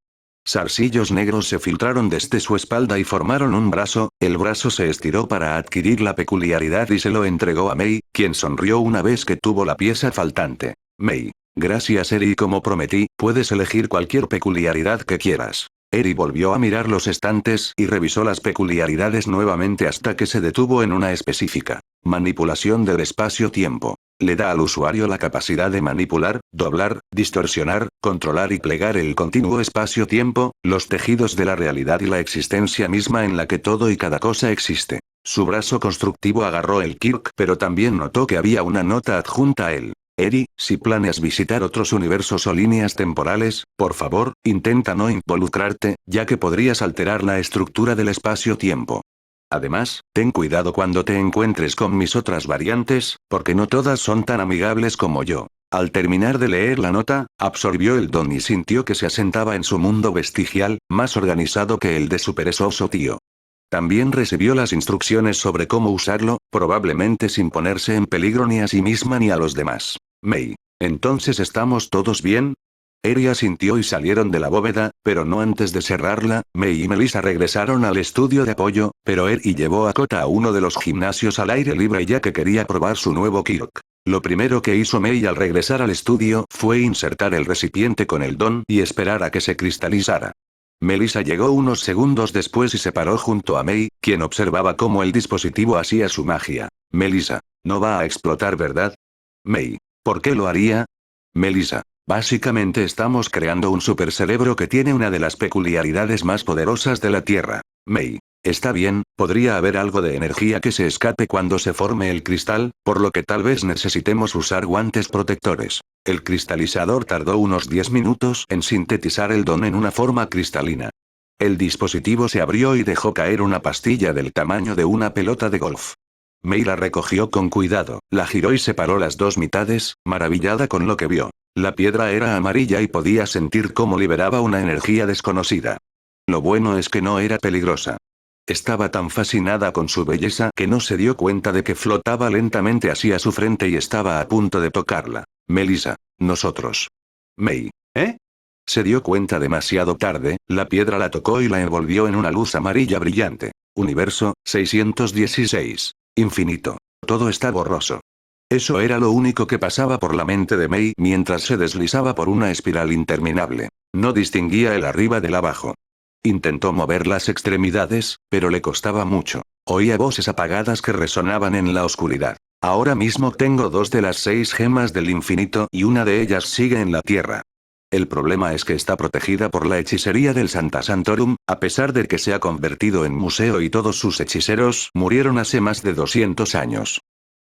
Zarcillos negros se filtraron desde su espalda y formaron un brazo, el brazo se estiró para adquirir la peculiaridad y se lo entregó a Mei, quien sonrió una vez que tuvo la pieza faltante. Mei. Gracias Eri, como prometí, puedes elegir cualquier peculiaridad que quieras. Eri volvió a mirar los estantes y revisó las peculiaridades nuevamente hasta que se detuvo en una específica. Manipulación del espacio-tiempo. Le da al usuario la capacidad de manipular, doblar, distorsionar, controlar y plegar el continuo espacio-tiempo, los tejidos de la realidad y la existencia misma en la que todo y cada cosa existe. Su brazo constructivo agarró el Kirk, pero también notó que había una nota adjunta a él. Eri, si planeas visitar otros universos o líneas temporales, por favor, intenta no involucrarte, ya que podrías alterar la estructura del espacio-tiempo. Además, ten cuidado cuando te encuentres con mis otras variantes, porque no todas son tan amigables como yo. Al terminar de leer la nota, absorbió el don y sintió que se asentaba en su mundo vestigial, más organizado que el de su perezoso tío. También recibió las instrucciones sobre cómo usarlo, probablemente sin ponerse en peligro ni a sí misma ni a los demás. Mei. ¿Entonces estamos todos bien? Eri asintió y salieron de la bóveda, pero no antes de cerrarla. Mei y Melissa regresaron al estudio de apoyo, pero Eri llevó a Kota a uno de los gimnasios al aire libre ya que quería probar su nuevo Kirk. Lo primero que hizo Mei al regresar al estudio fue insertar el recipiente con el don y esperar a que se cristalizara. Melissa llegó unos segundos después y se paró junto a Mei, quien observaba cómo el dispositivo hacía su magia. Melissa. No va a explotar, ¿verdad? Mei. ¿Por qué lo haría? Melissa. Básicamente estamos creando un supercerebro que tiene una de las peculiaridades más poderosas de la Tierra. Mei. Está bien, podría haber algo de energía que se escape cuando se forme el cristal, por lo que tal vez necesitemos usar guantes protectores. El cristalizador tardó unos 10 minutos en sintetizar el don en una forma cristalina. El dispositivo se abrió y dejó caer una pastilla del tamaño de una pelota de golf. Mei la recogió con cuidado, la giró y separó las dos mitades, maravillada con lo que vio. La piedra era amarilla y podía sentir cómo liberaba una energía desconocida. Lo bueno es que no era peligrosa. Estaba tan fascinada con su belleza que no se dio cuenta de que flotaba lentamente hacia su frente y estaba a punto de tocarla. Melissa. Nosotros. Mei. ¿Eh? Se dio cuenta demasiado tarde, la piedra la tocó y la envolvió en una luz amarilla brillante. Universo, 616. Infinito. Todo está borroso. Eso era lo único que pasaba por la mente de Mei mientras se deslizaba por una espiral interminable. No distinguía el arriba del abajo. Intentó mover las extremidades, pero le costaba mucho. Oía voces apagadas que resonaban en la oscuridad. Ahora mismo tengo 2 de las 6 gemas del infinito y una de ellas sigue en la tierra. El problema es que está protegida por la hechicería del Santa Santorum, a pesar de que se ha convertido en museo y todos sus hechiceros murieron hace más de 200 años.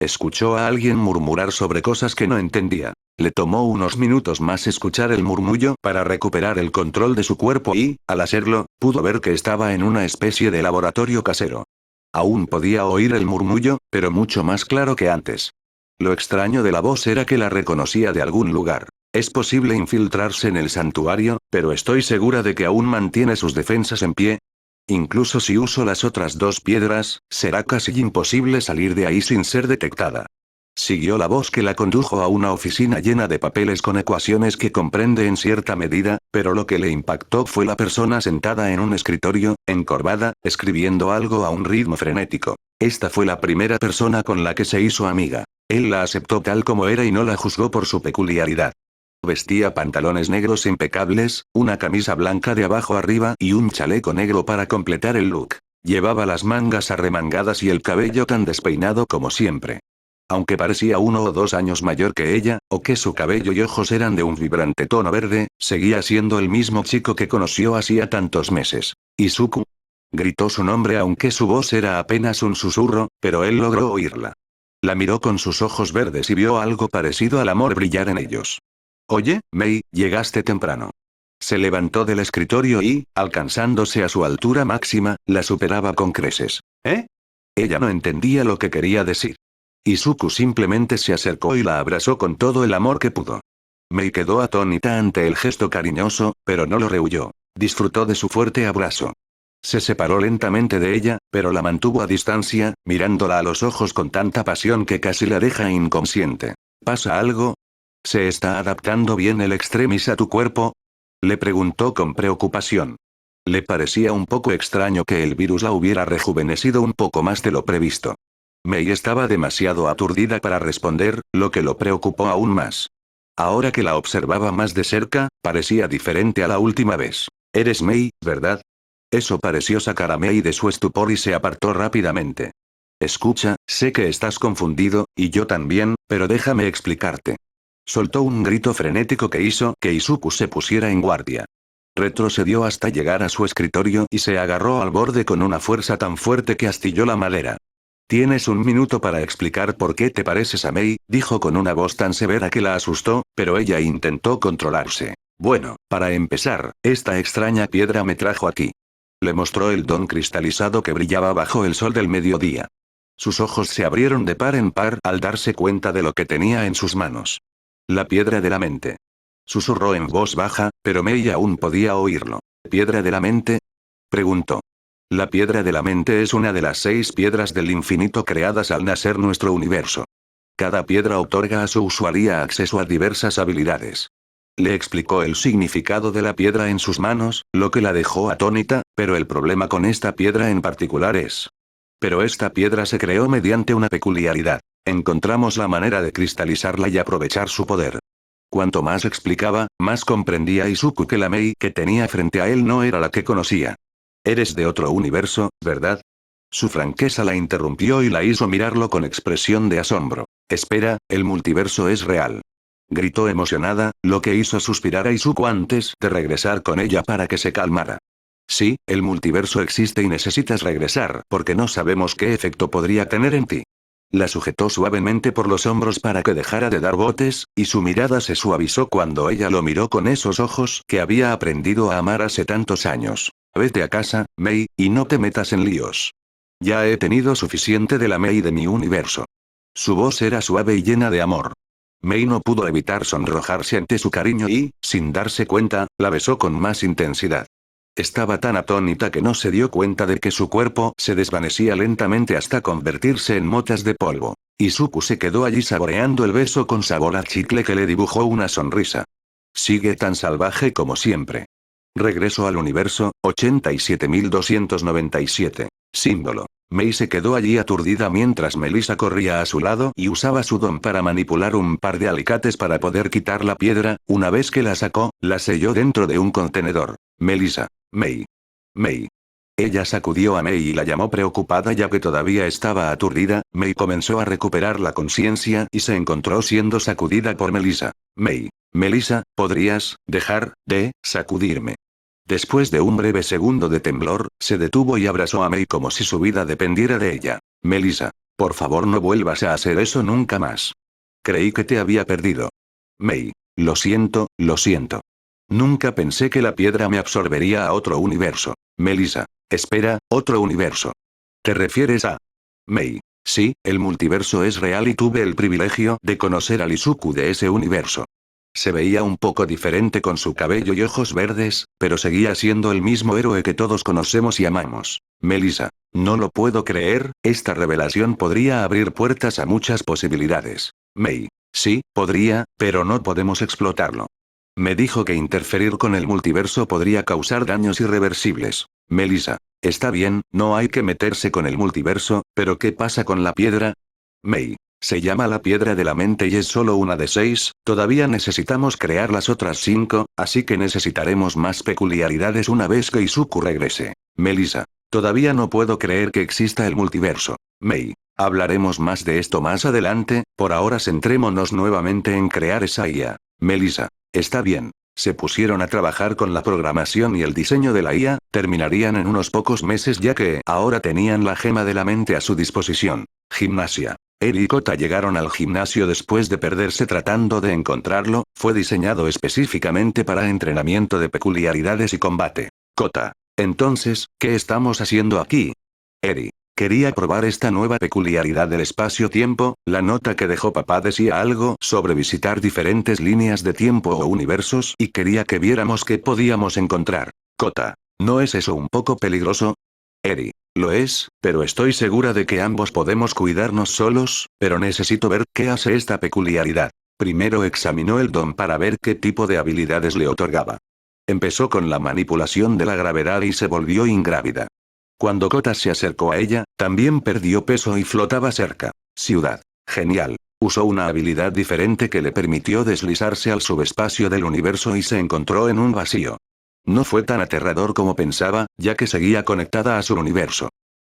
Escuchó a alguien murmurar sobre cosas que no entendía. Le tomó unos minutos más escuchar el murmullo para recuperar el control de su cuerpo y, al hacerlo, pudo ver que estaba en una especie de laboratorio casero. Aún podía oír el murmullo, pero mucho más claro que antes. Lo extraño de la voz era que la reconocía de algún lugar. Es posible infiltrarse en el santuario, pero estoy segura de que aún mantiene sus defensas en pie. Incluso si uso las otras dos piedras, será casi imposible salir de ahí sin ser detectada. Siguió la voz que la condujo a una oficina llena de papeles con ecuaciones que comprende en cierta medida, pero lo que le impactó fue la persona sentada en un escritorio, encorvada, escribiendo algo a un ritmo frenético. Esta fue la primera persona con la que se hizo amiga. Él la aceptó tal como era y no la juzgó por su peculiaridad. Vestía pantalones negros impecables, una camisa blanca de abajo arriba y un chaleco negro para completar el look. Llevaba las mangas arremangadas y el cabello tan despeinado como siempre. Aunque parecía 1 o 2 años mayor que ella, o que su cabello y ojos eran de un vibrante tono verde, seguía siendo el mismo chico que conoció hacía tantos meses. Izuku. Gritó su nombre aunque su voz era apenas un susurro, pero él logró oírla. La miró con sus ojos verdes y vio algo parecido al amor brillar en ellos. Oye, Mei, llegaste temprano. Se levantó del escritorio y, alcanzándose a su altura máxima, la superaba con creces. ¿Eh? Ella no entendía lo que quería decir. Izuku simplemente se acercó y la abrazó con todo el amor que pudo. Mei quedó atónita ante el gesto cariñoso, pero no lo rehuyó. Disfrutó de su fuerte abrazo. Se separó lentamente de ella, pero la mantuvo a distancia, mirándola a los ojos con tanta pasión que casi la deja inconsciente. ¿Pasa algo? ¿Se está adaptando bien el extremis a tu cuerpo? Le preguntó con preocupación. Le parecía un poco extraño que el virus la hubiera rejuvenecido un poco más de lo previsto. Mei estaba demasiado aturdida para responder, lo que lo preocupó aún más. Ahora que la observaba más de cerca, parecía diferente a la última vez. Eres Mei, ¿verdad? Eso pareció sacar a Mei de su estupor y se apartó rápidamente. Escucha, sé que estás confundido, y yo también, pero déjame explicarte. Soltó un grito frenético que hizo que Izuku se pusiera en guardia. Retrocedió hasta llegar a su escritorio y se agarró al borde con una fuerza tan fuerte que astilló la madera. Tienes un minuto para explicar por qué te pareces a Mei, dijo con una voz tan severa que la asustó, pero ella intentó controlarse. Bueno, para empezar, esta extraña piedra me trajo aquí. Le mostró el don cristalizado que brillaba bajo el sol del mediodía. Sus ojos se abrieron de par en par al darse cuenta de lo que tenía en sus manos. La piedra de la mente. Susurró en voz baja, pero Mei aún podía oírlo. ¿Piedra de la mente? Preguntó. La piedra de la mente es una de las 6 piedras del infinito creadas al nacer nuestro universo. Cada piedra otorga a su usuaria acceso a diversas habilidades. Le explicó el significado de la piedra en sus manos, lo que la dejó atónita, pero el problema con esta piedra en particular es. Pero esta piedra se creó mediante una peculiaridad. Encontramos la manera de cristalizarla y aprovechar su poder. Cuanto más explicaba, más comprendía Izuku que la Mei que tenía frente a él no era la que conocía. Eres de otro universo, ¿verdad? Su franqueza la interrumpió y la hizo mirarlo con expresión de asombro. Espera, el multiverso es real. Gritó emocionada, lo que hizo suspirar a Izuku antes de regresar con ella para que se calmara. Sí, el multiverso existe y necesitas regresar porque no sabemos qué efecto podría tener en ti. La sujetó suavemente por los hombros para que dejara de dar botes, y su mirada se suavizó cuando ella lo miró con esos ojos que había aprendido a amar hace tantos años. Vete a casa, Mei, y no te metas en líos. Ya he tenido suficiente de la Mei de mi universo. Su voz era suave y llena de amor. Mei no pudo evitar sonrojarse ante su cariño y, sin darse cuenta, la besó con más intensidad. Estaba tan atónita que no se dio cuenta de que su cuerpo se desvanecía lentamente hasta convertirse en motas de polvo. Izuku se quedó allí saboreando el beso con sabor a chicle que le dibujó una sonrisa. Sigue tan salvaje como siempre. Regreso al universo, 87297. Símbolo. Mei se quedó allí aturdida mientras Melissa corría a su lado y usaba su don para manipular un par de alicates para poder quitar la piedra. Una vez que la sacó, la selló dentro de un contenedor. Melissa. Mei. Mei. Ella sacudió a Mei y la llamó preocupada ya que todavía estaba aturdida. Mei comenzó a recuperar la conciencia y se encontró siendo sacudida por Melissa. Mei. Melissa, ¿podrías dejar de sacudirme? Después de un breve segundo de temblor, se detuvo y abrazó a Mei como si su vida dependiera de ella. Melissa. Por favor no vuelvas a hacer eso nunca más. Creí que te había perdido. Mei. Lo siento, lo siento. Nunca pensé que la piedra me absorbería a otro universo. Melissa. Espera, ¿otro universo? ¿Te refieres a...? Mei. Sí, el multiverso es real y tuve el privilegio de conocer al Izuku de ese universo. Se veía un poco diferente con su cabello y ojos verdes, pero seguía siendo el mismo héroe que todos conocemos y amamos. Melissa. No lo puedo creer, esta revelación podría abrir puertas a muchas posibilidades. Mei. Sí, podría, pero no podemos explotarlo. Me dijo que interferir con el multiverso podría causar daños irreversibles. Melissa. Está bien, no hay que meterse con el multiverso, pero ¿qué pasa con la piedra? Mei. Se llama la piedra de la mente y es solo una de 6, todavía necesitamos crear las otras 5, así que necesitaremos más peculiaridades una vez que Izuku regrese. Melissa. Todavía no puedo creer que exista el multiverso. Mei. Hablaremos más de esto más adelante, por ahora centrémonos nuevamente en crear esa IA. Melissa. Está bien. Se pusieron a trabajar con la programación y el diseño de la IA, terminarían en unos pocos meses ya que ahora tenían la gema de la mente a su disposición. Gimnasia. Eri y Kota llegaron al gimnasio después de perderse tratando de encontrarlo, fue diseñado específicamente para entrenamiento de peculiaridades y combate. Kota. Entonces, ¿qué estamos haciendo aquí? Eri. Quería probar esta nueva peculiaridad del espacio-tiempo, la nota que dejó papá decía algo sobre visitar diferentes líneas de tiempo o universos y quería que viéramos qué podíamos encontrar. Kota. ¿No es eso un poco peligroso? Eri. Lo es, pero estoy segura de que ambos podemos cuidarnos solos, pero necesito ver qué hace esta peculiaridad. Primero examinó el don para ver qué tipo de habilidades le otorgaba. Empezó con la manipulación de la gravedad y se volvió ingrávida. Cuando Kota se acercó a ella, también perdió peso y flotaba cerca. Ciudad. Genial. Usó una habilidad diferente que le permitió deslizarse al subespacio del universo y se encontró en un vacío. No fue tan aterrador como pensaba, ya que seguía conectada a su universo.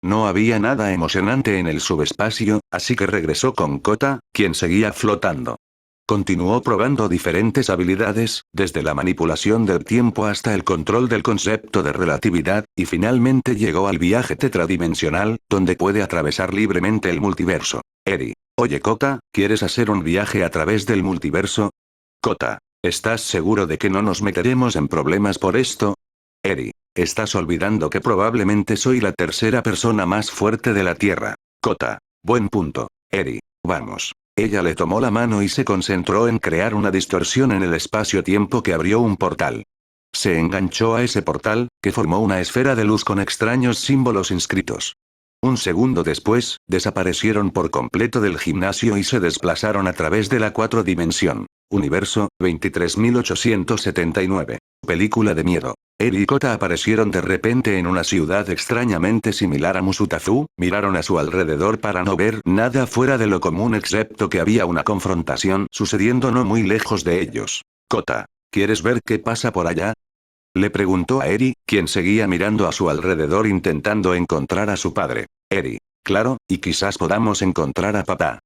No había nada emocionante en el subespacio, así que regresó con Kota, quien seguía flotando. Continuó probando diferentes habilidades, desde la manipulación del tiempo hasta el control del concepto de relatividad, y finalmente llegó al viaje tetradimensional, donde puede atravesar libremente el multiverso. Eri. Oye Kota, ¿quieres hacer un viaje a través del multiverso? Kota. ¿Estás seguro de que no nos meteremos en problemas por esto? Eri. Estás olvidando que probablemente soy la tercera persona más fuerte de la Tierra. Kota. Buen punto. Eri. Vamos. Ella le tomó la mano y se concentró en crear una distorsión en el espacio-tiempo que abrió un portal. Se enganchó a ese portal, que formó una esfera de luz con extraños símbolos inscritos. Un segundo después, desaparecieron por completo del gimnasio y se desplazaron a través de la 4 dimensión. Universo, 23879. Película de miedo. Eri y Kota aparecieron de repente en una ciudad extrañamente similar a Musutazu, miraron a su alrededor para no ver nada fuera de lo común excepto que había una confrontación sucediendo no muy lejos de ellos. Kota, ¿quieres ver qué pasa por allá? Le preguntó a Eri, quien seguía mirando a su alrededor intentando encontrar a su padre. Eri. Claro, y quizás podamos encontrar a papá.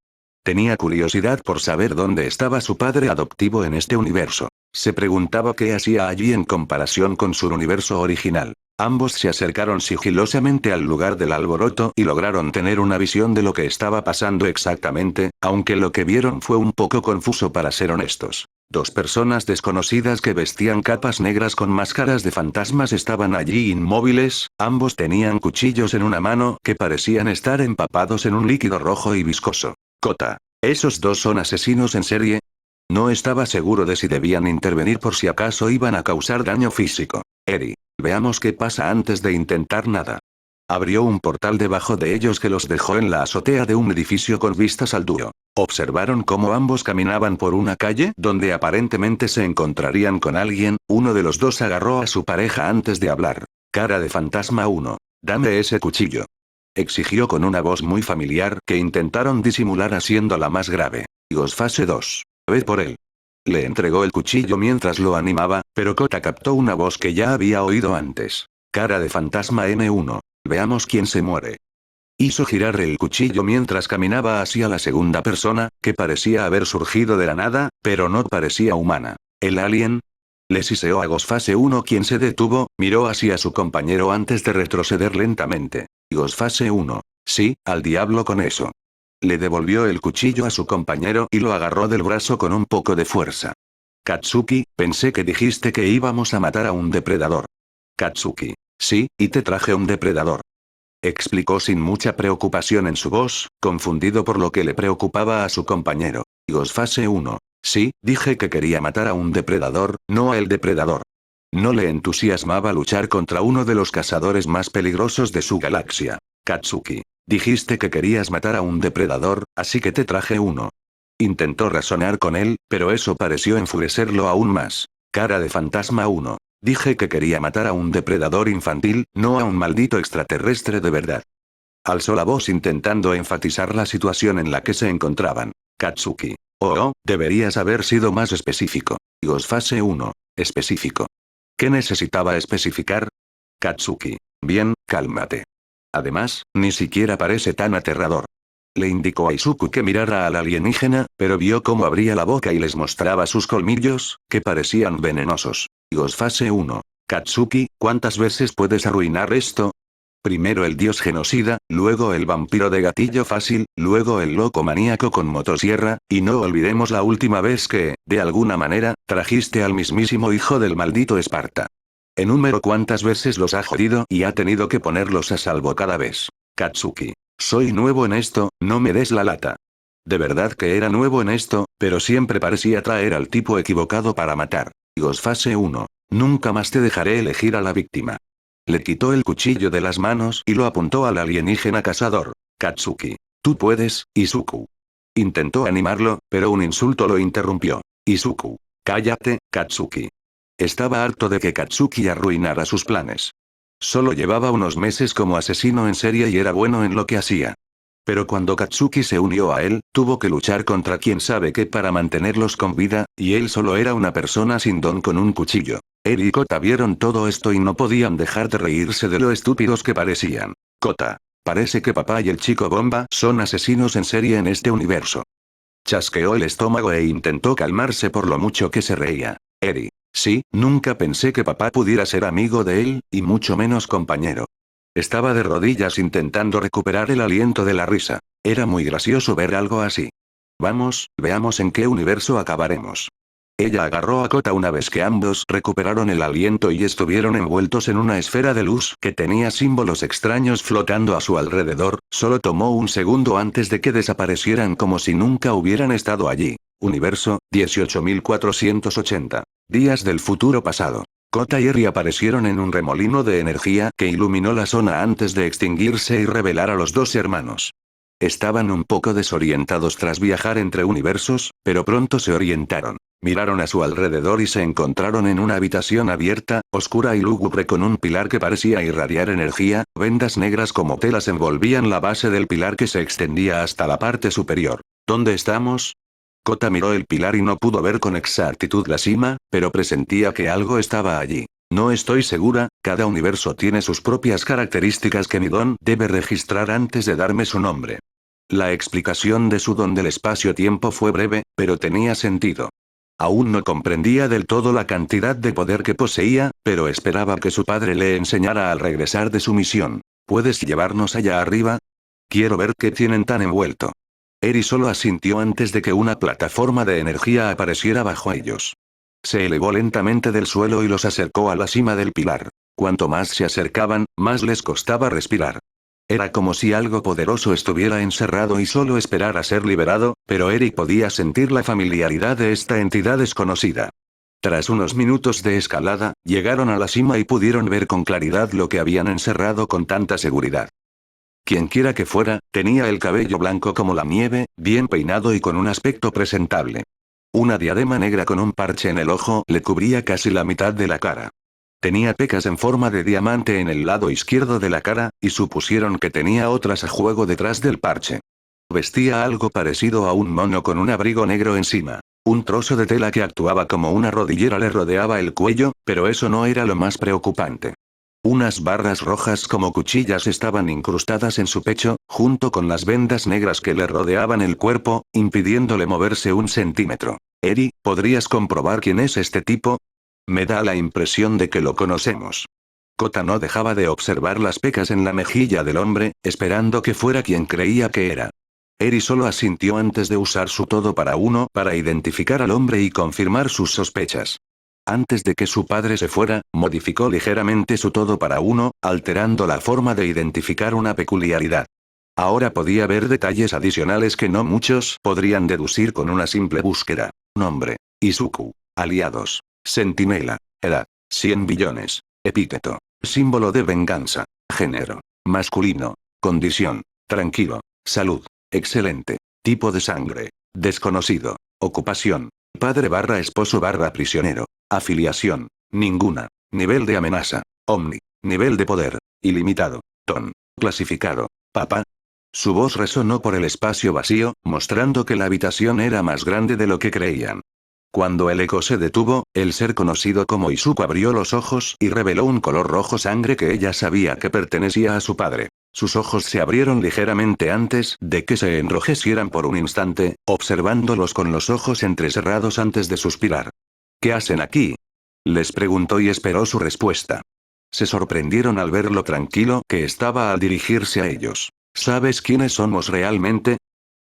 Tenía curiosidad por saber dónde estaba su padre adoptivo en este universo. Se preguntaba qué hacía allí en comparación con su universo original. Ambos se acercaron sigilosamente al lugar del alboroto y lograron tener una visión de lo que estaba pasando exactamente, aunque lo que vieron fue un poco confuso para ser honestos. 2 personas desconocidas que vestían capas negras con máscaras de fantasmas estaban allí inmóviles, ambos tenían cuchillos en una mano que parecían estar empapados en un líquido rojo y viscoso. Kota. ¿Esos 2 son asesinos en serie? No estaba seguro de si debían intervenir por si acaso iban a causar daño físico. Eri. Veamos qué pasa antes de intentar nada. Abrió un portal debajo de ellos que los dejó en la azotea de un edificio con vistas al dúo. Observaron cómo ambos caminaban por una calle donde aparentemente se encontrarían con alguien, uno de los 2 agarró a su pareja antes de hablar. Cara de fantasma 1. Dame ese cuchillo. Exigió con una voz muy familiar que intentaron disimular haciéndola más grave. Fase 2. Ved por él. Le entregó el cuchillo mientras lo animaba, pero Kota captó una voz que ya había oído antes. Cara de fantasma N1. Veamos quién se muere. Hizo girar el cuchillo mientras caminaba hacia la segunda persona, que parecía haber surgido de la nada, pero no parecía humana. ¿El alien? Le siseó a Fase 1 quien se detuvo, miró hacia su compañero antes de retroceder lentamente. Fase 1. Sí, al diablo con eso. Le devolvió el cuchillo a su compañero y lo agarró del brazo con un poco de fuerza. Katsuki, pensé que dijiste que íbamos a matar a un depredador. Katsuki. Sí, y te traje un depredador. Explicó sin mucha preocupación en su voz, confundido por lo que le preocupaba a su compañero. Fase 1. Sí, dije que quería matar a un depredador, no a el depredador. No le entusiasmaba luchar contra uno de los cazadores más peligrosos de su galaxia. Katsuki. Dijiste que querías matar a un depredador, así que te traje uno. Intentó razonar con él, pero eso pareció enfurecerlo aún más. Cara de fantasma 1. Dije que quería matar a un depredador infantil, no a un maldito extraterrestre de verdad. Alzó la voz intentando enfatizar la situación en la que se encontraban. Katsuki. Oh, deberías haber sido más específico. Fase 1. Específico. ¿Qué necesitaba especificar? Katsuki. Bien, cálmate. Además, ni siquiera parece tan aterrador. Le indicó a Izuku que mirara al alienígena, pero vio cómo abría la boca y les mostraba sus colmillos, que parecían venenosos. Fase 1. Katsuki, ¿cuántas veces puedes arruinar esto? Primero el dios genocida, luego el vampiro de gatillo fácil, luego el loco maníaco con motosierra, y no olvidemos la última vez que, de alguna manera, trajiste al mismísimo hijo del maldito Esparta. Enúmero cuántas veces los ha jodido y ha tenido que ponerlos a salvo cada vez. Katsuki. Soy nuevo en esto, no me des la lata. De verdad que era nuevo en esto, pero siempre parecía traer al tipo equivocado para matar. Fase 1. Nunca más te dejaré elegir a la víctima. Le quitó el cuchillo de las manos y lo apuntó al alienígena cazador. Katsuki. Tú puedes, Izuku. Intentó animarlo, pero un insulto lo interrumpió. Izuku. Cállate, Katsuki. Estaba harto de que Katsuki arruinara sus planes. Solo llevaba unos meses como asesino en serie y era bueno en lo que hacía. Pero cuando Katsuki se unió a él, tuvo que luchar contra quién sabe qué para mantenerlos con vida, y él solo era una persona sin don con un cuchillo. Eri y Kota vieron todo esto y no podían dejar de reírse de lo estúpidos que parecían. Kota. Parece que papá y el chico bomba son asesinos en serie en este universo. Chasqueó el estómago e intentó calmarse por lo mucho que se reía. Eri. Sí, nunca pensé que papá pudiera ser amigo de él, y mucho menos compañero. Estaba de rodillas intentando recuperar el aliento de la risa. Era muy gracioso ver algo así. Vamos, veamos en qué universo acabaremos. Ella agarró a Kota una vez que ambos recuperaron el aliento y estuvieron envueltos en una esfera de luz que tenía símbolos extraños flotando a su alrededor, solo tomó un segundo antes de que desaparecieran como si nunca hubieran estado allí. Universo, 18.480. Días del futuro pasado. Kota y Eri aparecieron en un remolino de energía que iluminó la zona antes de extinguirse y revelar a los dos hermanos. Estaban un poco desorientados tras viajar entre universos, pero pronto se orientaron. Miraron a su alrededor y se encontraron en una habitación abierta, oscura y lúgubre con un pilar que parecía irradiar energía, vendas negras como telas envolvían la base del pilar que se extendía hasta la parte superior. ¿Dónde estamos? Kota miró el pilar y no pudo ver con exactitud la cima, pero presentía que algo estaba allí. No estoy segura, cada universo tiene sus propias características que mi don debe registrar antes de darme su nombre. La explicación de su don del espacio-tiempo fue breve, pero tenía sentido. Aún no comprendía del todo la cantidad de poder que poseía, pero esperaba que su padre le enseñara al regresar de su misión. ¿Puedes llevarnos allá arriba? Quiero ver qué tienen tan envuelto. Eri solo asintió antes de que una plataforma de energía apareciera bajo ellos. Se elevó lentamente del suelo y los acercó a la cima del pilar. Cuanto más se acercaban, más les costaba respirar. Era como si algo poderoso estuviera encerrado y solo esperara ser liberado, pero Eri podía sentir la familiaridad de esta entidad desconocida. Tras unos minutos de escalada, llegaron a la cima y pudieron ver con claridad lo que habían encerrado con tanta seguridad. Quienquiera que fuera, tenía el cabello blanco como la nieve, bien peinado y con un aspecto presentable. Una diadema negra con un parche en el ojo le cubría casi la mitad de la cara. Tenía pecas en forma de diamante en el lado izquierdo de la cara, y supusieron que tenía otras a juego detrás del parche. Vestía algo parecido a un mono con un abrigo negro encima. Un trozo de tela que actuaba como una rodillera le rodeaba el cuello, pero eso no era lo más preocupante. Unas barras rojas como cuchillas estaban incrustadas en su pecho, junto con las vendas negras que le rodeaban el cuerpo, impidiéndole moverse un centímetro. Eri, ¿podrías comprobar quién es este tipo? Me da la impresión de que lo conocemos. Kota no dejaba de observar las pecas en la mejilla del hombre, esperando que fuera quien creía que era. Eri solo asintió antes de usar su todo para uno para identificar al hombre y confirmar sus sospechas. Antes de que su padre se fuera, modificó ligeramente su todo para uno, alterando la forma de identificar una peculiaridad. Ahora podía ver detalles adicionales que no muchos podrían deducir con una simple búsqueda. Nombre: Izuku. Aliados: Centinela. Edad: 100 billones. Epíteto: símbolo de venganza. Género: masculino. Condición: tranquilo. Salud: excelente. Tipo de sangre: desconocido. Ocupación: padre/esposo/prisionero. Afiliación: ninguna. Nivel de amenaza: Omni. Nivel de poder: ilimitado. Ton: clasificado: papá. Su voz resonó por el espacio vacío, mostrando que la habitación era más grande de lo que creían. Cuando el eco se detuvo, el ser conocido como Izuku abrió los ojos y reveló un color rojo sangre que ella sabía que pertenecía a su padre. Sus ojos se abrieron ligeramente antes de que se enrojecieran por un instante, observándolos con los ojos entrecerrados antes de suspirar. ¿Qué hacen aquí?, les preguntó y esperó su respuesta. Se sorprendieron al ver lo tranquilo que estaba al dirigirse a ellos. ¿Sabes quiénes somos realmente?,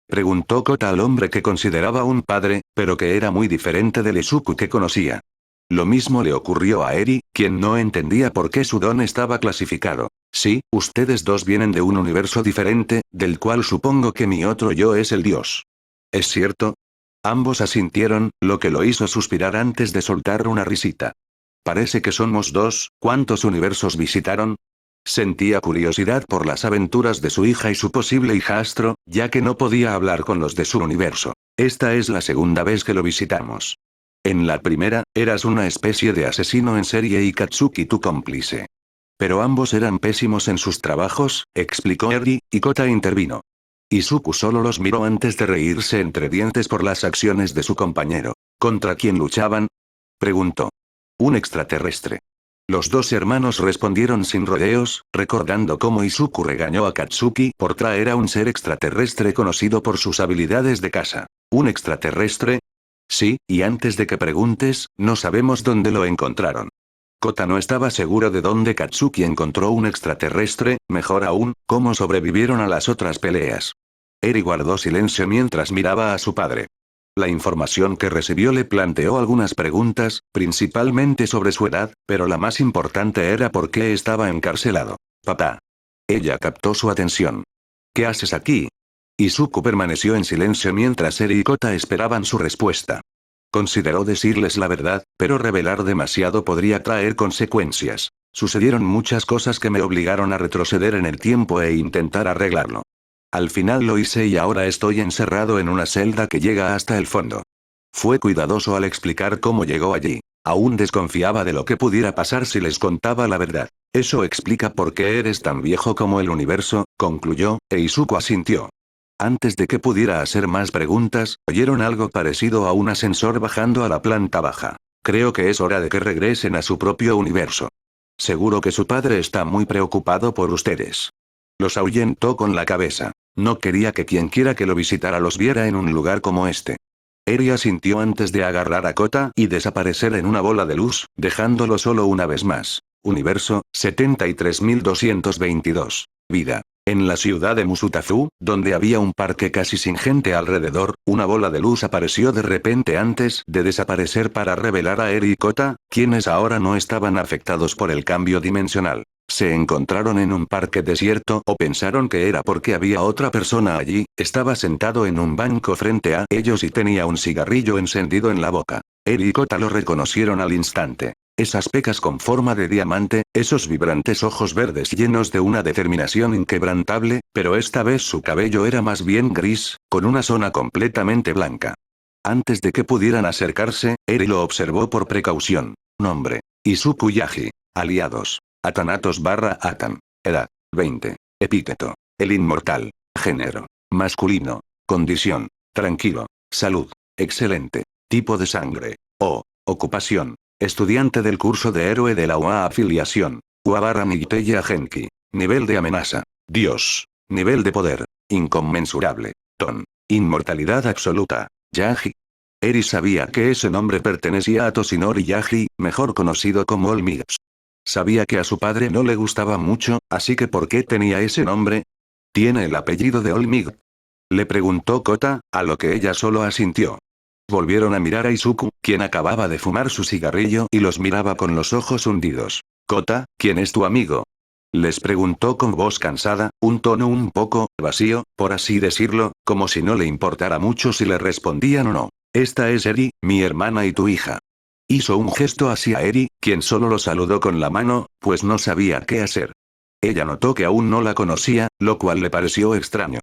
preguntó Kota al hombre que consideraba un padre, pero que era muy diferente del Izuku que conocía. Lo mismo le ocurrió a Eri, quien no entendía por qué su don estaba clasificado. Sí, ustedes dos vienen de un universo diferente, del cual supongo que mi otro yo es el dios. ¿Es cierto? Ambos asintieron, lo que lo hizo suspirar antes de soltar una risita. Parece que somos dos. ¿Cuántos universos visitaron? Sentía curiosidad por las aventuras de su hija y su posible hijastro, ya que no podía hablar con los de su universo. Esta es la segunda vez que lo visitamos. En la primera, eras una especie de asesino en serie y Katsuki tu cómplice. Pero ambos eran pésimos en sus trabajos, explicó Eri, y Kota intervino. Izuku solo los miró antes de reírse entre dientes por las acciones de su compañero. ¿Contra quién luchaban?, preguntó. Un extraterrestre. Los dos hermanos respondieron sin rodeos, recordando cómo Izuku regañó a Katsuki por traer a un ser extraterrestre conocido por sus habilidades de caza. ¿Un extraterrestre? Sí, y antes de que preguntes, no sabemos dónde lo encontraron. Kota no estaba seguro de dónde Katsuki encontró un extraterrestre, mejor aún, cómo sobrevivieron a las otras peleas. Eri guardó silencio mientras miraba a su padre. La información que recibió le planteó algunas preguntas, principalmente sobre su edad, pero la más importante era por qué estaba encarcelado. Papá. Ella captó su atención. ¿Qué haces aquí? Izuku permaneció en silencio mientras Eri y Kota esperaban su respuesta. Consideró decirles la verdad, pero revelar demasiado podría traer consecuencias. Sucedieron muchas cosas que me obligaron a retroceder en el tiempo e intentar arreglarlo. Al final lo hice y ahora estoy encerrado en una celda que llega hasta el fondo. Fue cuidadoso al explicar cómo llegó allí. Aún desconfiaba de lo que pudiera pasar si les contaba la verdad. Eso explica por qué eres tan viejo como el universo, concluyó, e Izuku asintió. Antes de que pudiera hacer más preguntas, oyeron algo parecido a un ascensor bajando a la planta baja. Creo que es hora de que regresen a su propio universo. Seguro que su padre está muy preocupado por ustedes. Los ahuyentó con la cabeza. No quería que quienquiera que lo visitara los viera en un lugar como este. Eri asintió antes de agarrar a Kota y desaparecer en una bola de luz, dejándolo solo una vez más. Universo, 73222. Vida. En la ciudad de Musutafu, donde había un parque casi sin gente alrededor, una bola de luz apareció de repente antes de desaparecer para revelar a Eri y Kota, quienes ahora no estaban afectados por el cambio dimensional. Se encontraron en un parque desierto o pensaron que era porque había otra persona allí. Estaba sentado en un banco frente a ellos y tenía un cigarrillo encendido en la boca. Eri y Kota lo reconocieron al instante. Esas pecas con forma de diamante, esos vibrantes ojos verdes llenos de una determinación inquebrantable, pero esta vez su cabello era más bien gris, con una zona completamente blanca. Antes de que pudieran acercarse, Eri lo observó por precaución. Nombre: Izuku Yagi. Aliados: Atanatos/Atan. Edad: 20. Epíteto: el inmortal. Género: masculino. Condición: tranquilo. Salud: excelente. Tipo de sangre: O. Ocupación: estudiante del curso de héroe de la UA. Afiliación: UA/Nigiteya Genki. Nivel de amenaza: Dios. Nivel de poder: inconmensurable. Ton: inmortalidad absoluta. Yagi. Eri sabía que ese nombre pertenecía a Toshinori Yagi, mejor conocido como All Might. Sabía que a su padre no le gustaba mucho, así que ¿por qué tenía ese nombre? Tiene el apellido de All Might. Le preguntó Kota, a lo que ella solo asintió. Volvieron a mirar a Izuku, quien acababa de fumar su cigarrillo y los miraba con los ojos hundidos. Kota, ¿quién es tu amigo? Les preguntó con voz cansada, un tono un poco vacío, por así decirlo, como si no le importara mucho si le respondían o no. Esta es Eri, mi hermana y tu hija. Hizo un gesto hacia Eri, quien solo lo saludó con la mano, pues no sabía qué hacer. Ella notó que aún no la conocía, lo cual le pareció extraño.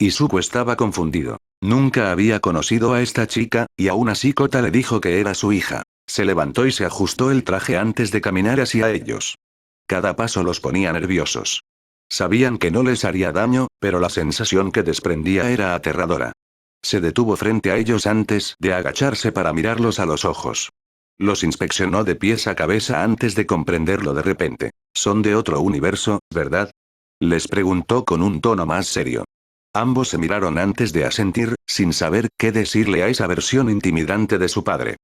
Izuku estaba confundido. Nunca había conocido a esta chica, y aún así Kota le dijo que era su hija. Se levantó y se ajustó el traje antes de caminar hacia ellos. Cada paso los ponía nerviosos. Sabían que no les haría daño, pero la sensación que desprendía era aterradora. Se detuvo frente a ellos antes de agacharse para mirarlos a los ojos. Los inspeccionó de pies a cabeza antes de comprenderlo de repente. «Son de otro universo, ¿verdad?», les preguntó con un tono más serio. Ambos se miraron antes de asentir, sin saber qué decirle a esa versión intimidante de su padre.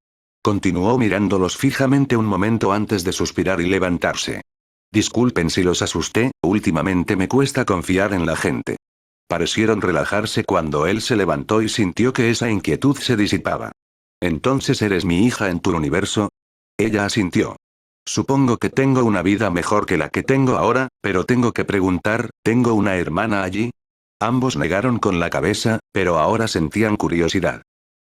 Continuó mirándolos fijamente un momento antes de suspirar y levantarse. «Disculpen si los asusté, últimamente me cuesta confiar en la gente». Parecieron relajarse cuando él se levantó y sintió que esa inquietud se disipaba. «¿Entonces eres mi hija en tu universo?». Ella asintió. «Supongo que tengo una vida mejor que la que tengo ahora, pero tengo que preguntar, ¿tengo una hermana allí?». Ambos negaron con la cabeza, pero ahora sentían curiosidad.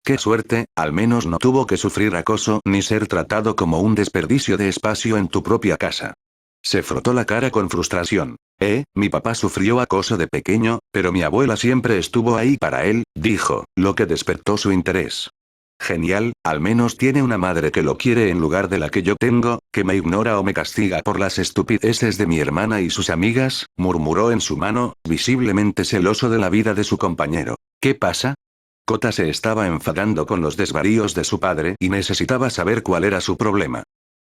«Qué suerte, al menos no tuvo que sufrir acoso ni ser tratado como un desperdicio de espacio en tu propia casa». Se frotó la cara con frustración. Mi papá sufrió acoso de pequeño, pero mi abuela siempre estuvo ahí para él», dijo, lo que despertó su interés. «Genial, al menos tiene una madre que lo quiere en lugar de la que yo tengo, que me ignora o me castiga por las estupideces de mi hermana y sus amigas», murmuró en su mano, visiblemente celoso de la vida de su compañero. «¿Qué pasa?». Kota se estaba enfadando con los desvaríos de su padre y necesitaba saber cuál era su problema.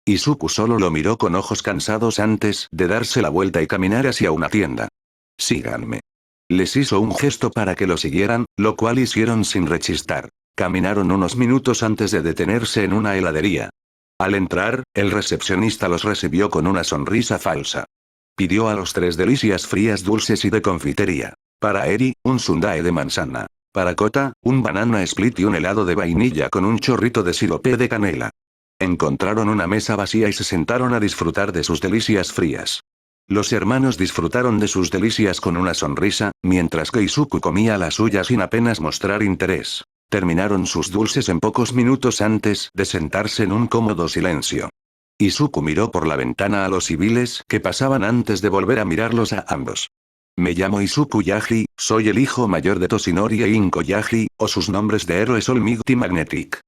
Izuku solo lo miró con ojos cansados antes de darse la vuelta y caminar hacia una tienda. «Síganme». Les hizo un gesto para que lo siguieran, lo cual hicieron sin rechistar. Caminaron unos minutos antes de detenerse en una heladería. Al entrar, el recepcionista los recibió con una sonrisa falsa. Pidió a los 3 delicias frías dulces y de confitería. Para Eri, un sundae de manzana. Para Kota, un banana split y un helado de vainilla con un chorrito de sirope de canela. Encontraron una mesa vacía y se sentaron a disfrutar de sus delicias frías. Los hermanos disfrutaron de sus delicias con una sonrisa, mientras que Izuku comía la suya sin apenas mostrar interés. Terminaron sus dulces en pocos minutos antes de sentarse en un cómodo silencio. Izuku miró por la ventana a los civiles que pasaban antes de volver a mirarlos a ambos. «Me llamo Izuku Yagi, soy el hijo mayor de Toshinori e Inko Yagi, o sus nombres de héroes All Mighty Magnetic.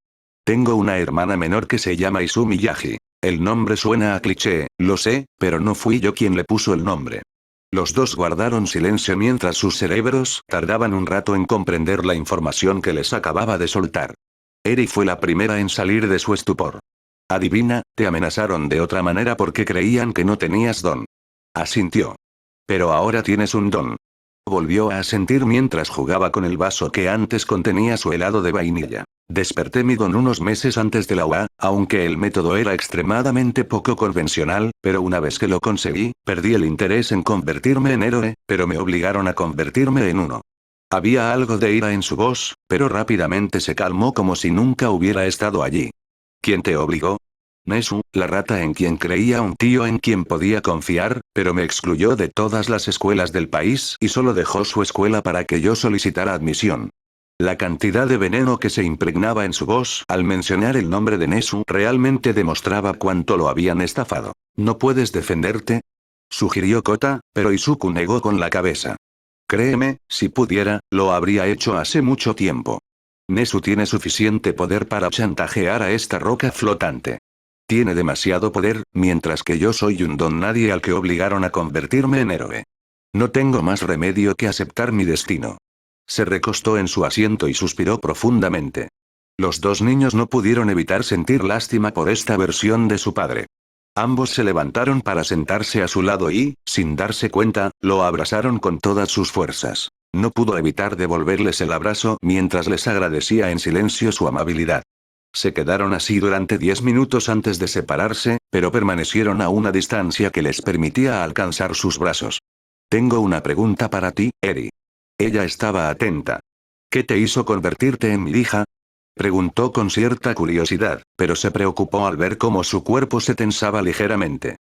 Tengo una hermana menor que se llama Izumi Yagi. El nombre suena a cliché, lo sé, pero no fui yo quien le puso el nombre». Los dos guardaron silencio mientras sus cerebros tardaban un rato en comprender la información que les acababa de soltar. Eri fue la primera en salir de su estupor. «Adivina, te amenazaron de otra manera porque creían que no tenías don». Asintió. «Pero ahora tienes un don». Volvió a asentir mientras jugaba con el vaso que antes contenía su helado de vainilla. «Desperté mi don unos meses antes de la UA, aunque el método era extremadamente poco convencional, pero una vez que lo conseguí, perdí el interés en convertirme en héroe, pero me obligaron a convertirme en uno». Había algo de ira en su voz, pero rápidamente se calmó como si nunca hubiera estado allí. «¿Quién te obligó?». «Nezu, la rata en quien creía, un tío en quien podía confiar, pero me excluyó de todas las escuelas del país y solo dejó su escuela para que yo solicitara admisión». La cantidad de veneno que se impregnaba en su voz al mencionar el nombre de Nezu realmente demostraba cuánto lo habían estafado. «¿No puedes defenderte?», sugirió Kota, pero Izuku negó con la cabeza. «Créeme, si pudiera, lo habría hecho hace mucho tiempo. Nezu tiene suficiente poder para chantajear a esta roca flotante. Tiene demasiado poder, mientras que yo soy un don nadie al que obligaron a convertirme en héroe. No tengo más remedio que aceptar mi destino». Se recostó en su asiento y suspiró profundamente. Los dos niños no pudieron evitar sentir lástima por esta versión de su padre. Ambos se levantaron para sentarse a su lado y, sin darse cuenta, lo abrazaron con todas sus fuerzas. No pudo evitar devolverles el abrazo mientras les agradecía en silencio su amabilidad. Se quedaron así durante 10 minutos antes de separarse, pero permanecieron a una distancia que les permitía alcanzar sus brazos. «Tengo una pregunta para ti, Eri». Ella estaba atenta. ¿Qué te hizo convertirte en mi hija? Preguntó con cierta curiosidad, pero se preocupó al ver cómo su cuerpo se tensaba ligeramente.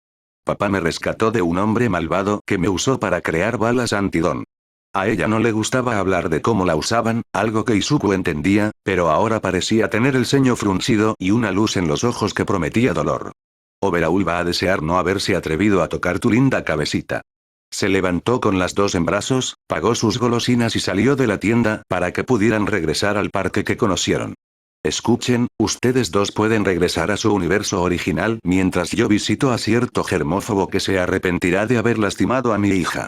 Papá me rescató de un hombre malvado que me usó para crear balas antidón. A ella no le gustaba hablar de cómo la usaban, algo que Izuku entendía, pero ahora parecía tener el ceño fruncido y una luz en los ojos que prometía dolor. Overhaul va a desear no haberse atrevido a tocar tu linda cabecita. Se levantó con las dos en brazos, pagó sus golosinas y salió de la tienda para que pudieran regresar al parque que conocieron. Escuchen, ustedes dos pueden regresar a su universo original mientras yo visito a cierto germófobo que se arrepentirá de haber lastimado a mi hija.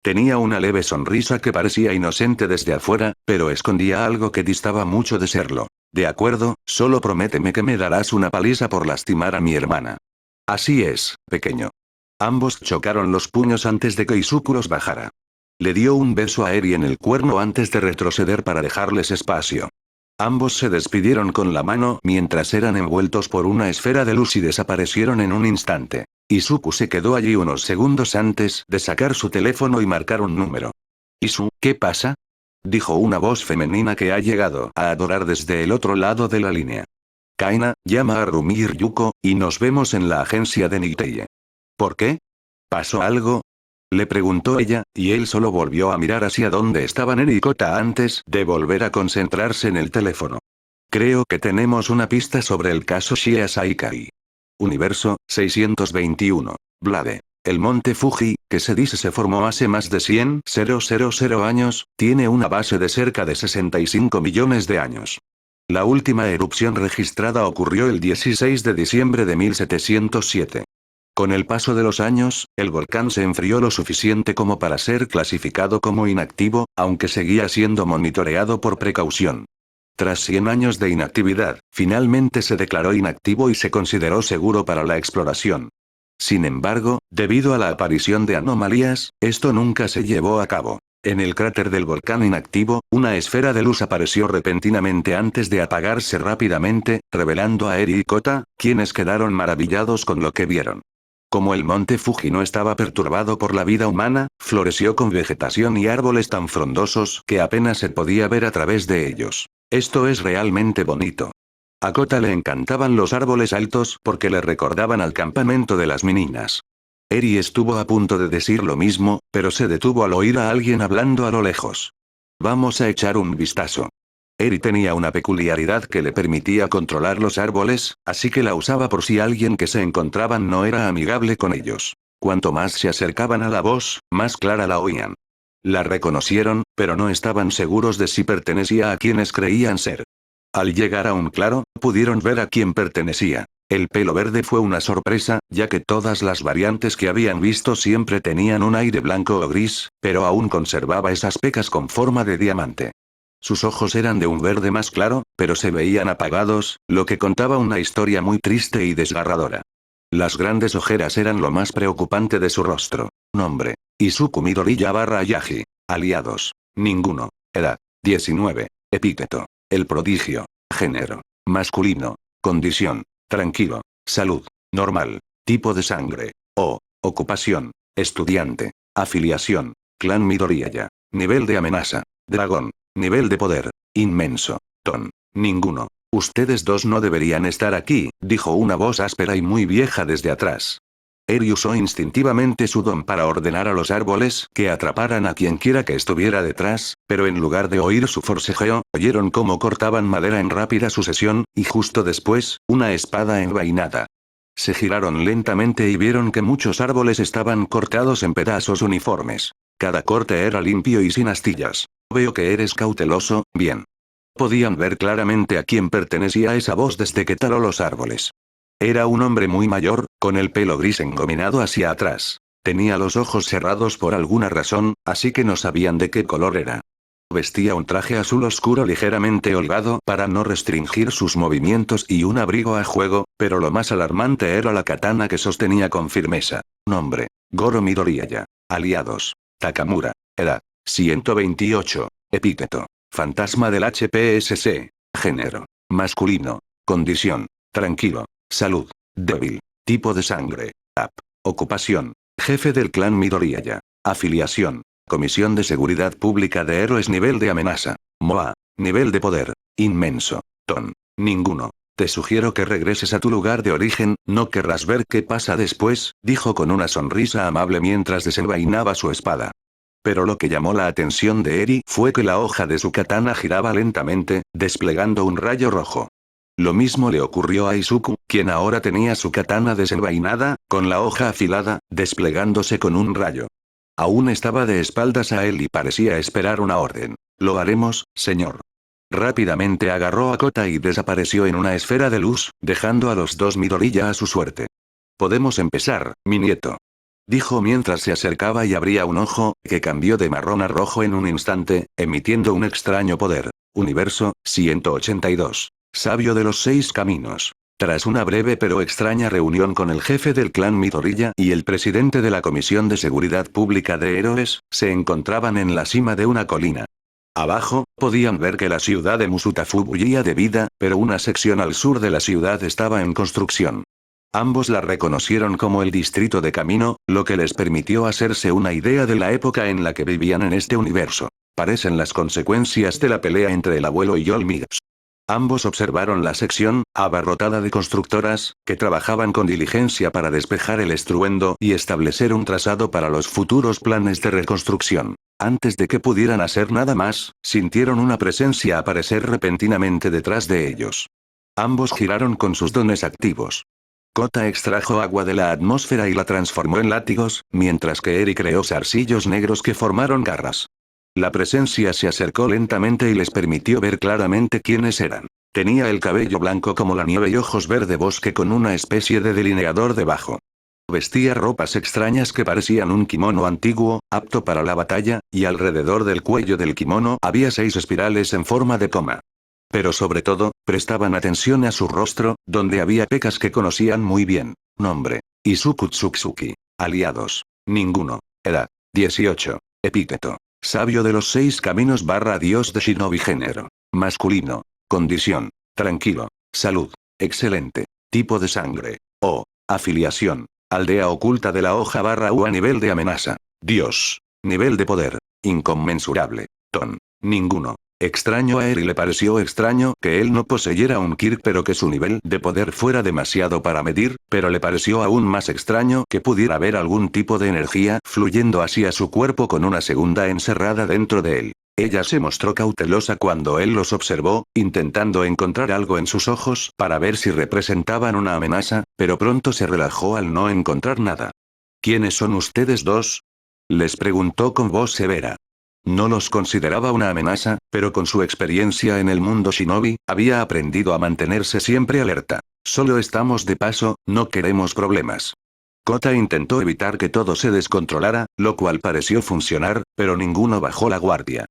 Tenía una leve sonrisa que parecía inocente desde afuera, pero escondía algo que distaba mucho de serlo. De acuerdo, solo prométeme que me darás una paliza por lastimar a mi hermana. Así es, pequeño. Ambos chocaron los puños antes de que Izuku los bajara. Le dio un beso a Eri en el cuerno antes de retroceder para dejarles espacio. Ambos se despidieron con la mano mientras eran envueltos por una esfera de luz y desaparecieron en un instante. Izuku se quedó allí unos segundos antes de sacar su teléfono y marcar un número. «Isu, ¿qué pasa?», dijo una voz femenina que ha llegado a adorar desde el otro lado de la línea. «Kaina, llama a Rumir Yuko, y nos vemos en la agencia de Niteye». «¿Por qué? ¿Pasó algo?», le preguntó ella, y él solo volvió a mirar hacia donde estaban Eri y Kota antes de volver a concentrarse en el teléfono. «Creo que tenemos una pista sobre el caso Shia Saikari. Universo, 621. Blade. El monte Fuji, que se dice se formó hace más de 100.000 años, tiene una base de cerca de 65 millones de años. La última erupción registrada ocurrió el 16 de diciembre de 1707. Con el paso de los años, el volcán se enfrió lo suficiente como para ser clasificado como inactivo, aunque seguía siendo monitoreado por precaución. Tras 100 años de inactividad, finalmente se declaró inactivo y se consideró seguro para la exploración. Sin embargo, debido a la aparición de anomalías, esto nunca se llevó a cabo. En el cráter del volcán inactivo, una esfera de luz apareció repentinamente antes de apagarse rápidamente, revelando a Eri y Kota, quienes quedaron maravillados con lo que vieron. Como el monte Fuji no estaba perturbado por la vida humana, floreció con vegetación y árboles tan frondosos que apenas se podía ver a través de ellos. Esto es realmente bonito. A Kota le encantaban los árboles altos porque le recordaban al campamento de las meninas. Eri estuvo a punto de decir lo mismo, pero se detuvo al oír a alguien hablando a lo lejos. Vamos a echar un vistazo. Eri tenía una peculiaridad que le permitía controlar los árboles, así que la usaba por si alguien que se encontraban no era amigable con ellos. Cuanto más se acercaban a la voz, más clara la oían. La reconocieron, pero no estaban seguros de si pertenecía a quienes creían ser. Al llegar a un claro, pudieron ver a quién pertenecía. El pelo verde fue una sorpresa, ya que todas las variantes que habían visto siempre tenían un aire blanco o gris, pero aún conservaba esas pecas con forma de diamante. Sus ojos eran de un verde más claro, pero se veían apagados, lo que contaba una historia muy triste y desgarradora. Las grandes ojeras eran lo más preocupante de su rostro. Nombre: Izuku Midoriya/Yagi. Aliados: ninguno. Edad: 19. Epíteto: el prodigio. Género: masculino. Condición: tranquilo. Salud: normal. Tipo de sangre: O. Ocupación: estudiante. Afiliación: Clan Midoriya. Nivel de amenaza: dragón. Nivel de poder: inmenso. Ton: ninguno. Ustedes dos no deberían estar aquí, dijo una voz áspera y muy vieja desde atrás. Eri usó instintivamente su don para ordenar a los árboles que atraparan a quienquiera que estuviera detrás, pero en lugar de oír su forcejeo, oyeron cómo cortaban madera en rápida sucesión, y justo después, una espada envainada. Se giraron lentamente y vieron que muchos árboles estaban cortados en pedazos uniformes. Cada corte era limpio y sin astillas. Veo que eres cauteloso, bien. Podían ver claramente a quién pertenecía esa voz desde que taló los árboles. Era un hombre muy mayor, con el pelo gris engominado hacia atrás. Tenía los ojos cerrados por alguna razón, así que no sabían de qué color era. Vestía un traje azul oscuro ligeramente holgado para no restringir sus movimientos y un abrigo a juego, pero lo más alarmante era la katana que sostenía con firmeza. Nombre: Goro Midoriya. Aliados: Takamura. Edad: 128. Epíteto: fantasma del HPSC. Género: masculino. Condición: tranquilo. Salud: débil. Tipo de sangre: AP. Ocupación: jefe del clan Midoriya. Afiliación: Comisión de Seguridad Pública de Héroes. Nivel de amenaza. Moa. Nivel de poder. Inmenso. Ton. Ninguno. Te sugiero que regreses a tu lugar de origen, no querrás ver qué pasa después, dijo con una sonrisa amable mientras desenvainaba su espada. Pero lo que llamó la atención de Eri fue que la hoja de su katana giraba lentamente, desplegando un rayo rojo. Lo mismo le ocurrió a Izuku, quien ahora tenía su katana desenvainada, con la hoja afilada, desplegándose con un rayo. Aún estaba de espaldas a él y parecía esperar una orden. Lo haremos, señor. Rápidamente agarró a Kota y desapareció en una esfera de luz, dejando a los dos Midoriya a su suerte. Podemos empezar, mi nieto. Dijo mientras se acercaba y abría un ojo, que cambió de marrón a rojo en un instante, emitiendo un extraño poder. Universo, 182. Sabio de los 6 caminos. Tras una breve pero extraña reunión con el jefe del clan Midoriya y el presidente de la Comisión de Seguridad Pública de Héroes, se encontraban en la cima de una colina. Abajo, podían ver que la ciudad de Musutafu bullía de vida, pero una sección al sur de la ciudad estaba en construcción. Ambos la reconocieron como el distrito de Camino, lo que les permitió hacerse una idea de la época en la que vivían en este universo. Parecen las consecuencias de la pelea entre el abuelo y Olmigas. Ambos observaron la sección, abarrotada de constructoras, que trabajaban con diligencia para despejar el estruendo y establecer un trazado para los futuros planes de reconstrucción. Antes de que pudieran hacer nada más, sintieron una presencia aparecer repentinamente detrás de ellos. Ambos giraron con sus dones activos. Kota extrajo agua de la atmósfera y la transformó en látigos, mientras que Eri creó zarcillos negros que formaron garras. La presencia se acercó lentamente y les permitió ver claramente quiénes eran. Tenía el cabello blanco como la nieve y ojos verde bosque con una especie de delineador debajo. Vestía ropas extrañas que parecían un kimono antiguo, apto para la batalla, y alrededor del cuello del kimono había 6 espirales en forma de coma. Pero sobre todo, prestaban atención a su rostro, donde había pecas que conocían muy bien. Nombre: Izuku Tsutsuki. Aliados: ninguno. Edad: 18. Epíteto: sabio de los 6 caminos / dios de Shinobi. Género: masculino. Condición: tranquilo. Salud: excelente. Tipo de sangre: O. Afiliación: aldea oculta de la hoja / UA. Nivel de amenaza: Dios. Nivel de poder: inconmensurable. Ton: ninguno. Extraño. A Eri le pareció extraño que él no poseyera un Kirk pero que su nivel de poder fuera demasiado para medir, pero le pareció aún más extraño que pudiera haber algún tipo de energía fluyendo hacia su cuerpo con una segunda encerrada dentro de él. Ella se mostró cautelosa cuando él los observó, intentando encontrar algo en sus ojos para ver si representaban una amenaza, pero pronto se relajó al no encontrar nada. ¿Quiénes son ustedes dos?, les preguntó con voz severa. No los consideraba una amenaza, pero con su experiencia en el mundo shinobi, había aprendido a mantenerse siempre alerta. Solo estamos de paso, no queremos problemas. Kota intentó evitar que todo se descontrolara, lo cual pareció funcionar, pero ninguno bajó la guardia.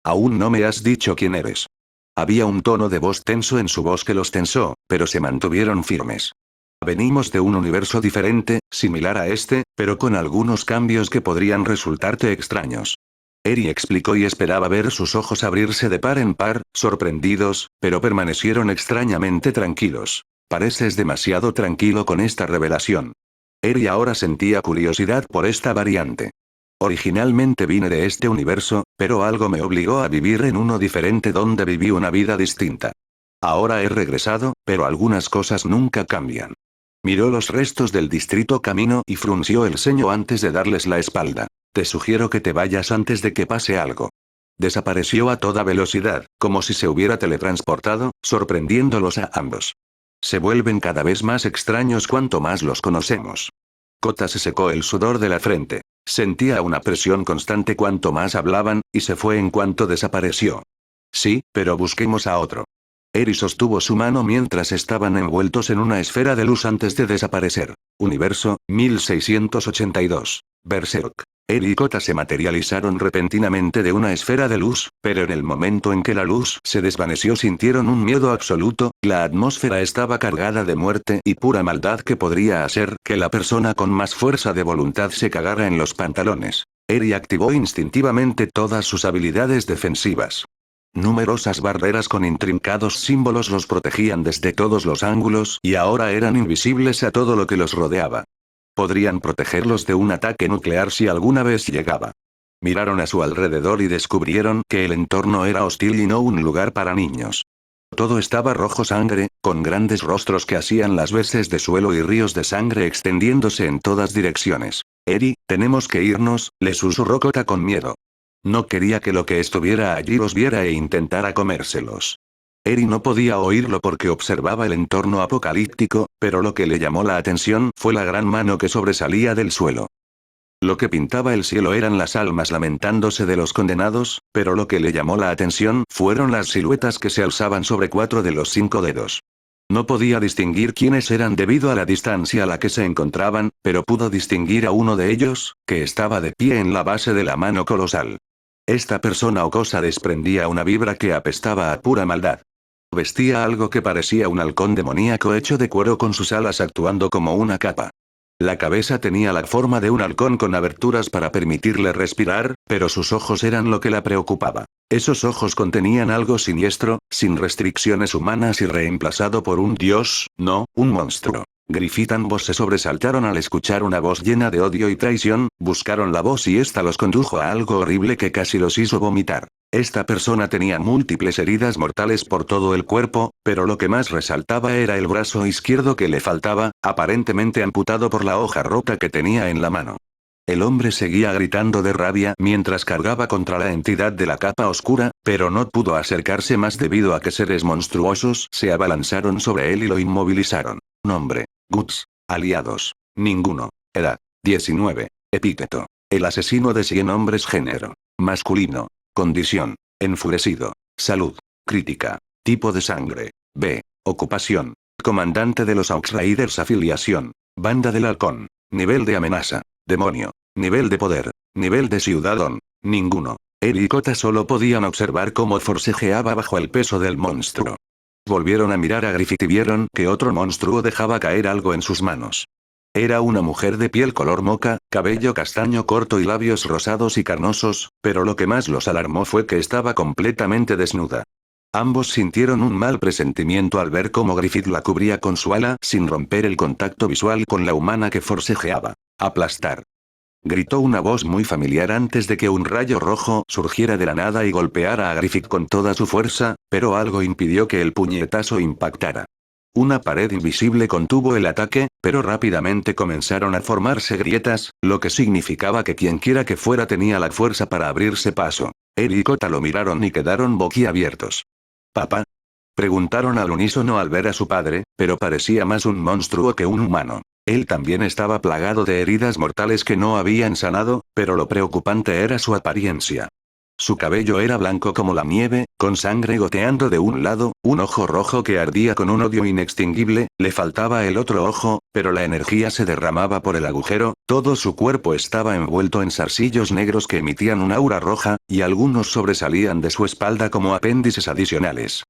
Aún no me has dicho quién eres. Había un tono de voz tenso en su voz que los tensó, pero se mantuvieron firmes. Venimos de un universo diferente, similar a este, pero con algunos cambios que podrían resultarte extraños. Eri explicó y esperaba ver sus ojos abrirse de par en par, sorprendidos, pero permanecieron extrañamente tranquilos. Pareces demasiado tranquilo con esta revelación. Eri ahora sentía curiosidad por esta variante. Originalmente vine de este universo, pero algo me obligó a vivir en uno diferente donde viví una vida distinta. Ahora he regresado, pero algunas cosas nunca cambian. Miró los restos del distrito Camino y frunció el ceño antes de darles la espalda. Te sugiero que te vayas antes de que pase algo. Desapareció a toda velocidad, como si se hubiera teletransportado, sorprendiéndolos a ambos. Se vuelven cada vez más extraños cuanto más los conocemos. Kota se secó el sudor de la frente. Sentía una presión constante cuanto más hablaban, y se fue en cuanto desapareció. Sí, pero busquemos a otro. Eri sostuvo su mano mientras estaban envueltos en una esfera de luz antes de desaparecer. Universo, 1682. Berserk. Eri y Kota se materializaron repentinamente de una esfera de luz, pero en el momento en que la luz se desvaneció sintieron un miedo absoluto. La atmósfera estaba cargada de muerte y pura maldad que podría hacer que la persona con más fuerza de voluntad se cagara en los pantalones. Eri activó instintivamente todas sus habilidades defensivas. Numerosas barreras con intrincados símbolos los protegían desde todos los ángulos y ahora eran invisibles a todo lo que los rodeaba. Podrían protegerlos de un ataque nuclear si alguna vez llegaba. Miraron a su alrededor y descubrieron que el entorno era hostil y no un lugar para niños. Todo estaba rojo sangre, con grandes rostros que hacían las veces de suelo y ríos de sangre extendiéndose en todas direcciones. Eri, tenemos que irnos, le susurró Kota con miedo. No quería que lo que estuviera allí los viera e intentara comérselos. Eri no podía oírlo porque observaba el entorno apocalíptico, pero lo que le llamó la atención fue la gran mano que sobresalía del suelo. Lo que pintaba el cielo eran las almas lamentándose de los condenados, pero lo que le llamó la atención fueron las siluetas que se alzaban sobre 4 de los 5 dedos. No podía distinguir quiénes eran debido a la distancia a la que se encontraban, pero pudo distinguir a uno de ellos, que estaba de pie en la base de la mano colosal. Esta persona o cosa desprendía una vibra que apestaba a pura maldad. Vestía algo que parecía un halcón demoníaco hecho de cuero con sus alas actuando como una capa. La cabeza tenía la forma de un halcón con aberturas para permitirle respirar, pero sus ojos eran lo que la preocupaba. Esos ojos contenían algo siniestro, sin restricciones humanas y reemplazado por un dios, no, un monstruo. Griffith ambos se sobresaltaron al escuchar una voz llena de odio y traición, buscaron la voz y esta los condujo a algo horrible que casi los hizo vomitar. Esta persona tenía múltiples heridas mortales por todo el cuerpo, pero lo que más resaltaba era el brazo izquierdo que le faltaba, aparentemente amputado por la hoja rota que tenía en la mano. El hombre seguía gritando de rabia mientras cargaba contra la entidad de la capa oscura, pero no pudo acercarse más debido a que seres monstruosos se abalanzaron sobre él y lo inmovilizaron. Nombre: Guts. Aliados: ninguno. Edad: 19. Epíteto: el asesino de 100 hombres. Género: masculino. Condición: enfurecido. Salud: crítica. Tipo de sangre: B. Ocupación: comandante de los Outriders. Afiliación: Banda del Halcón. Nivel de amenaza: demonio. Nivel de poder: nivel de ciudadano: ninguno. Eri y Kota solo podían observar cómo forcejeaba bajo el peso del monstruo. Volvieron a mirar a Griffith y vieron que otro monstruo dejaba caer algo en sus manos. Era una mujer de piel color moca, cabello castaño corto y labios rosados y carnosos, pero lo que más los alarmó fue que estaba completamente desnuda. Ambos sintieron un mal presentimiento al ver cómo Griffith la cubría con su ala sin romper el contacto visual con la humana que forcejeaba. Aplastar. Gritó una voz muy familiar antes de que un rayo rojo surgiera de la nada y golpeara a Griffith con toda su fuerza, pero algo impidió que el puñetazo impactara. Una pared invisible contuvo el ataque, pero rápidamente comenzaron a formarse grietas, lo que significaba que quienquiera que fuera tenía la fuerza para abrirse paso. Eri y Kota lo miraron y quedaron boquiabiertos. ¿Papá?, preguntaron al unísono al ver a su padre, pero parecía más un monstruo que un humano. Él también estaba plagado de heridas mortales que no habían sanado, pero lo preocupante era su apariencia. Su cabello era blanco como la nieve, con sangre goteando de un lado, un ojo rojo que ardía con un odio inextinguible, le faltaba el otro ojo, pero la energía se derramaba por el agujero, todo su cuerpo estaba envuelto en zarcillos negros que emitían un aura roja, y algunos sobresalían de su espalda como apéndices adicionales.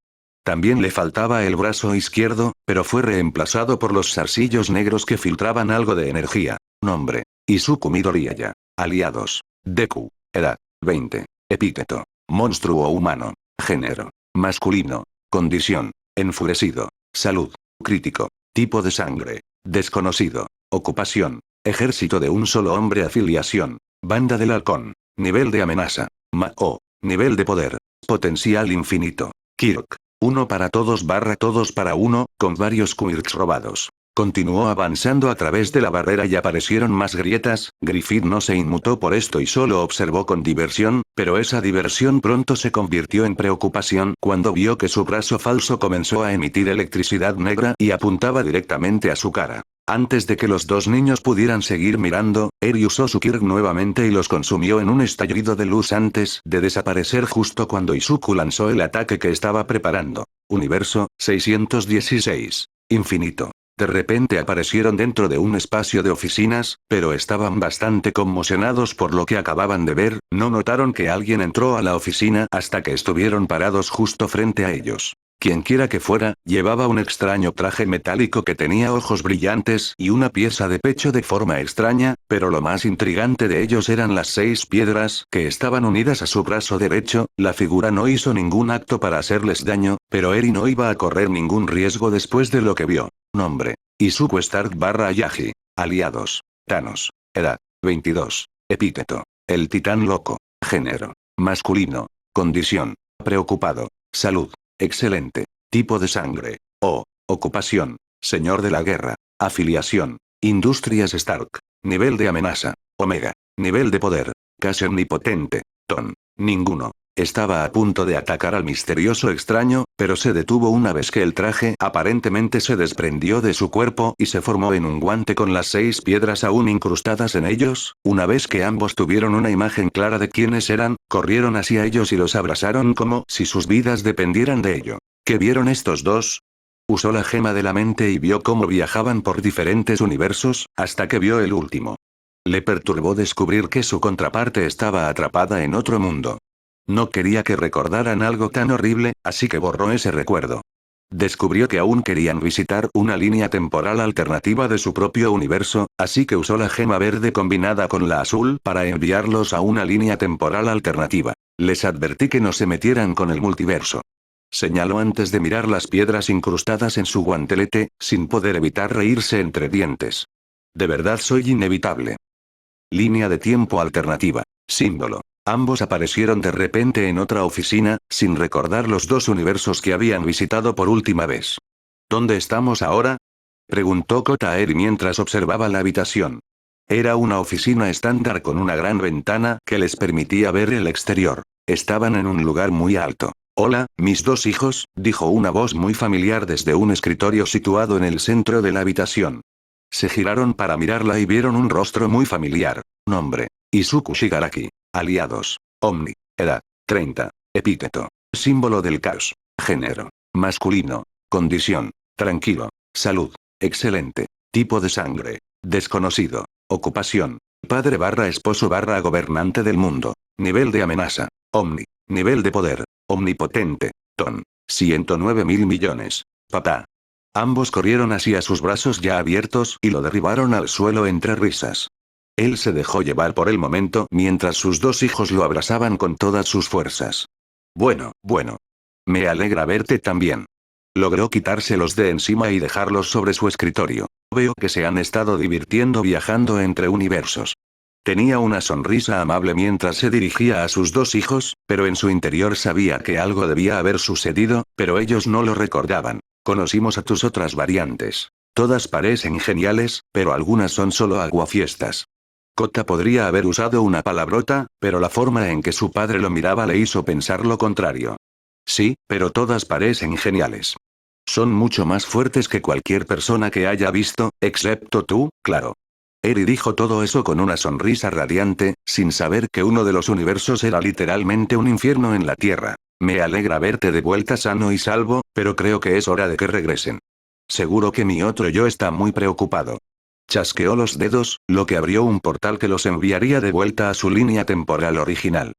También le faltaba el brazo izquierdo, pero fue reemplazado por los zarcillos negros que filtraban algo de energía. Nombre: Izuku Midoriya. Aliados: Deku. Edad: 20. Epíteto: monstruo humano. Género: masculino. Condición: enfurecido. Salud: crítico. Tipo de sangre: desconocido. Ocupación: ejército de un solo hombre. Afiliación: Banda del Halcón. Nivel de amenaza: Ma-O. Nivel de poder: potencial infinito. Kirk: 1 para todos / todos para uno, con varios quirks robados. Continuó avanzando a través de la barrera y aparecieron más grietas. Griffith no se inmutó por esto y solo observó con diversión, pero esa diversión pronto se convirtió en preocupación cuando vio que su brazo falso comenzó a emitir electricidad negra y apuntaba directamente a su cara. Antes de que los dos niños pudieran seguir mirando, Eri usó su Kirk nuevamente y los consumió en un estallido de luz antes de desaparecer justo cuando Izuku lanzó el ataque que estaba preparando. Universo 616. Infinito. De repente aparecieron dentro de un espacio de oficinas, pero estaban bastante conmocionados por lo que acababan de ver, no notaron que alguien entró a la oficina hasta que estuvieron parados justo frente a ellos. Quienquiera que fuera, llevaba un extraño traje metálico que tenía ojos brillantes y una pieza de pecho de forma extraña, pero lo más intrigante de ellos eran las 6 piedras que estaban unidas a su brazo derecho. La figura no hizo ningún acto para hacerles daño, pero Eri no iba a correr ningún riesgo después de lo que vio. Nombre: Izuku Stark /Yagi. Aliados: Thanos. Edad: 22. Epíteto: el titán loco. Género. Masculino. Condición. Preocupado. Salud. Excelente. Tipo de sangre. O. Ocupación. Señor de la guerra. Afiliación. Industrias Stark. Nivel de amenaza. Omega. Nivel de poder. Casi omnipotente. Ton. Ninguno. Estaba a punto de atacar al misterioso extraño, pero se detuvo una vez que el traje aparentemente se desprendió de su cuerpo y se formó en un guante con las 6 piedras aún incrustadas en ellos. Una vez que ambos tuvieron una imagen clara de quiénes eran, corrieron hacia ellos y los abrazaron como si sus vidas dependieran de ello. ¿Qué vieron estos dos? Usó la gema de la mente y vio cómo viajaban por diferentes universos, hasta que vio el último. Le perturbó descubrir que su contraparte estaba atrapada en otro mundo. No quería que recordaran algo tan horrible, así que borró ese recuerdo. Descubrió que aún querían visitar una línea temporal alternativa de su propio universo, así que usó la gema verde combinada con la azul para enviarlos a una línea temporal alternativa. Les advertí que no se metieran con el multiverso. Señaló antes de mirar las piedras incrustadas en su guantelete, sin poder evitar reírse entre dientes. De verdad soy inevitable. Línea de tiempo alternativa. Símbolo. Ambos aparecieron de repente en otra oficina, sin recordar los dos universos que habían visitado por última vez. ¿Dónde estamos ahora? Preguntó Kota Eri mientras observaba la habitación. Era una oficina estándar con una gran ventana que les permitía ver el exterior. Estaban en un lugar muy alto. Hola, mis dos hijos, dijo una voz muy familiar desde un escritorio situado en el centro de la habitación. Se giraron para mirarla y vieron un rostro muy familiar. Nombre. Izuku Shigaraki. Aliados. Omni. Edad. 30. Epíteto. Símbolo del caos. Género. Masculino. Condición. Tranquilo. Salud. Excelente. Tipo de sangre. Desconocido. Ocupación. Padre / esposo / gobernante del mundo. Nivel de amenaza. Omni. Nivel de poder. Omnipotente. Ton. 109.000 millones. Papá. Ambos corrieron hacia sus brazos ya abiertos y lo derribaron al suelo entre risas. Él se dejó llevar por el momento mientras sus dos hijos lo abrazaban con todas sus fuerzas. Bueno. Me alegra verte también. Logró quitárselos de encima y dejarlos sobre su escritorio. Veo que se han estado divirtiendo viajando entre universos. Tenía una sonrisa amable mientras se dirigía a sus dos hijos, pero en su interior sabía que algo debía haber sucedido, pero ellos no lo recordaban. Conocimos a tus otras variantes. Todas parecen geniales, pero algunas son solo aguafiestas. Kota podría haber usado una palabrota, pero la forma en que su padre lo miraba le hizo pensar lo contrario. Sí, pero todas parecen geniales. Son mucho más fuertes que cualquier persona que haya visto, excepto tú, claro. Eri dijo todo eso con una sonrisa radiante, sin saber que uno de los universos era literalmente un infierno en la Tierra. Me alegra verte de vuelta sano y salvo, pero creo que es hora de que regresen. Seguro que mi otro yo está muy preocupado. Chasqueó los dedos, lo que abrió un portal que los enviaría de vuelta a su línea temporal original.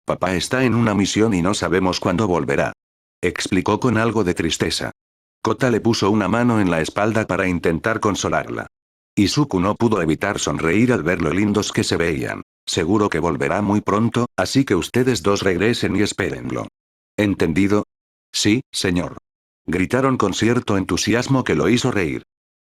Papá está en una misión y no sabemos cuándo volverá. Explicó con algo de tristeza. Kota le puso una mano en la espalda para intentar consolarla. Izuku no pudo evitar sonreír al ver lo lindos que se veían. Seguro que volverá muy pronto, así que ustedes dos regresen y espérenlo. ¿Entendido? Sí, señor. Gritaron con cierto entusiasmo que lo hizo reír.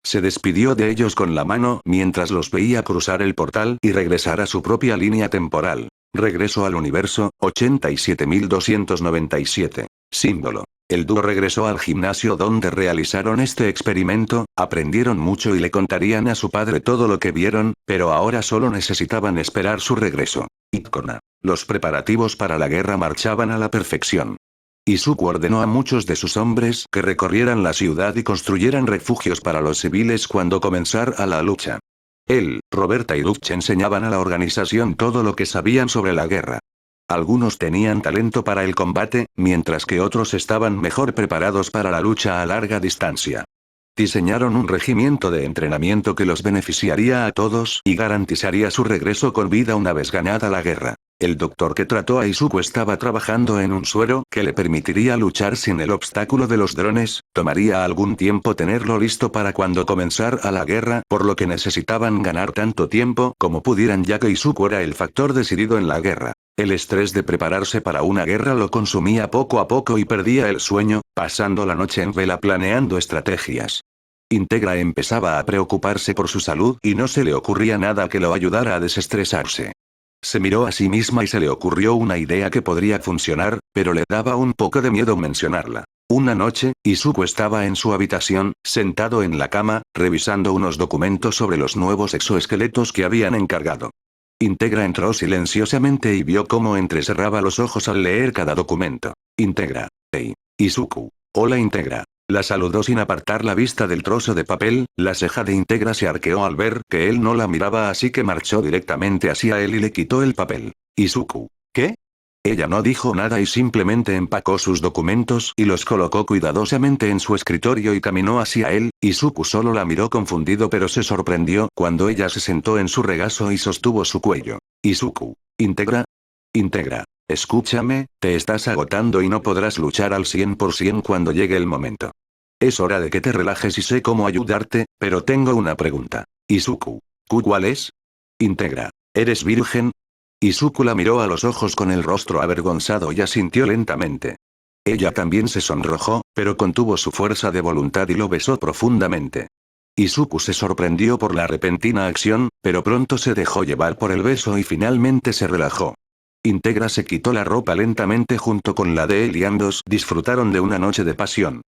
Se despidió de ellos con la mano mientras los veía cruzar el portal y regresar a su propia línea temporal. Regreso al universo, 87.297. Símbolo. El dúo regresó al gimnasio donde realizaron este experimento, aprendieron mucho y le contarían a su padre todo lo que vieron, pero ahora solo necesitaban esperar su regreso. Icona. Los preparativos para la guerra marchaban a la perfección. Izuku ordenó a muchos de sus hombres que recorrieran la ciudad y construyeran refugios para los civiles cuando comenzara la lucha. Él, Roberta y Dutch enseñaban a la organización todo lo que sabían sobre la guerra. Algunos tenían talento para el combate, mientras que otros estaban mejor preparados para la lucha a larga distancia. Diseñaron un regimiento de entrenamiento que los beneficiaría a todos y garantizaría su regreso con vida una vez ganada la guerra. El doctor que trató a Izuku estaba trabajando en un suero que le permitiría luchar sin el obstáculo de los drones, tomaría algún tiempo tenerlo listo para cuando comenzara la guerra, por lo que necesitaban ganar tanto tiempo como pudieran ya que Izuku era el factor decidido en la guerra. El estrés de prepararse para una guerra lo consumía poco a poco y perdía el sueño, pasando la noche en vela planeando estrategias. Integra empezaba a preocuparse por su salud y no se le ocurría nada que lo ayudara a desestresarse. Se miró a sí misma y se le ocurrió una idea que podría funcionar, pero le daba un poco de miedo mencionarla. Una noche, Izuku estaba en su habitación, sentado en la cama, revisando unos documentos sobre los nuevos exoesqueletos que habían encargado. Integra entró silenciosamente y vio cómo entrecerraba los ojos al leer cada documento. Integra. Hey. Izuku. Hola Integra. La saludó sin apartar la vista del trozo de papel, la ceja de Integra se arqueó al ver que él no la miraba así que marchó directamente hacia él y le quitó el papel. Izuku. ¿Qué? Ella no dijo nada y simplemente empacó sus documentos y los colocó cuidadosamente en su escritorio y caminó hacia él. Izuku solo la miró confundido pero se sorprendió cuando ella se sentó en su regazo y sostuvo su cuello. Izuku. Integra. Integra. Escúchame, te estás agotando y no podrás luchar al 100% cuando llegue el momento. Es hora de que te relajes y sé cómo ayudarte, pero tengo una pregunta. Izuku. ¿Cuál es? Integra. ¿Eres virgen? Izuku la miró a los ojos con el rostro avergonzado y asintió lentamente. Ella también se sonrojó, pero contuvo su fuerza de voluntad y lo besó profundamente. Izuku se sorprendió por la repentina acción, pero pronto se dejó llevar por el beso y finalmente se relajó. Integra se quitó la ropa lentamente junto con la de él y ambos disfrutaron de una noche de pasión.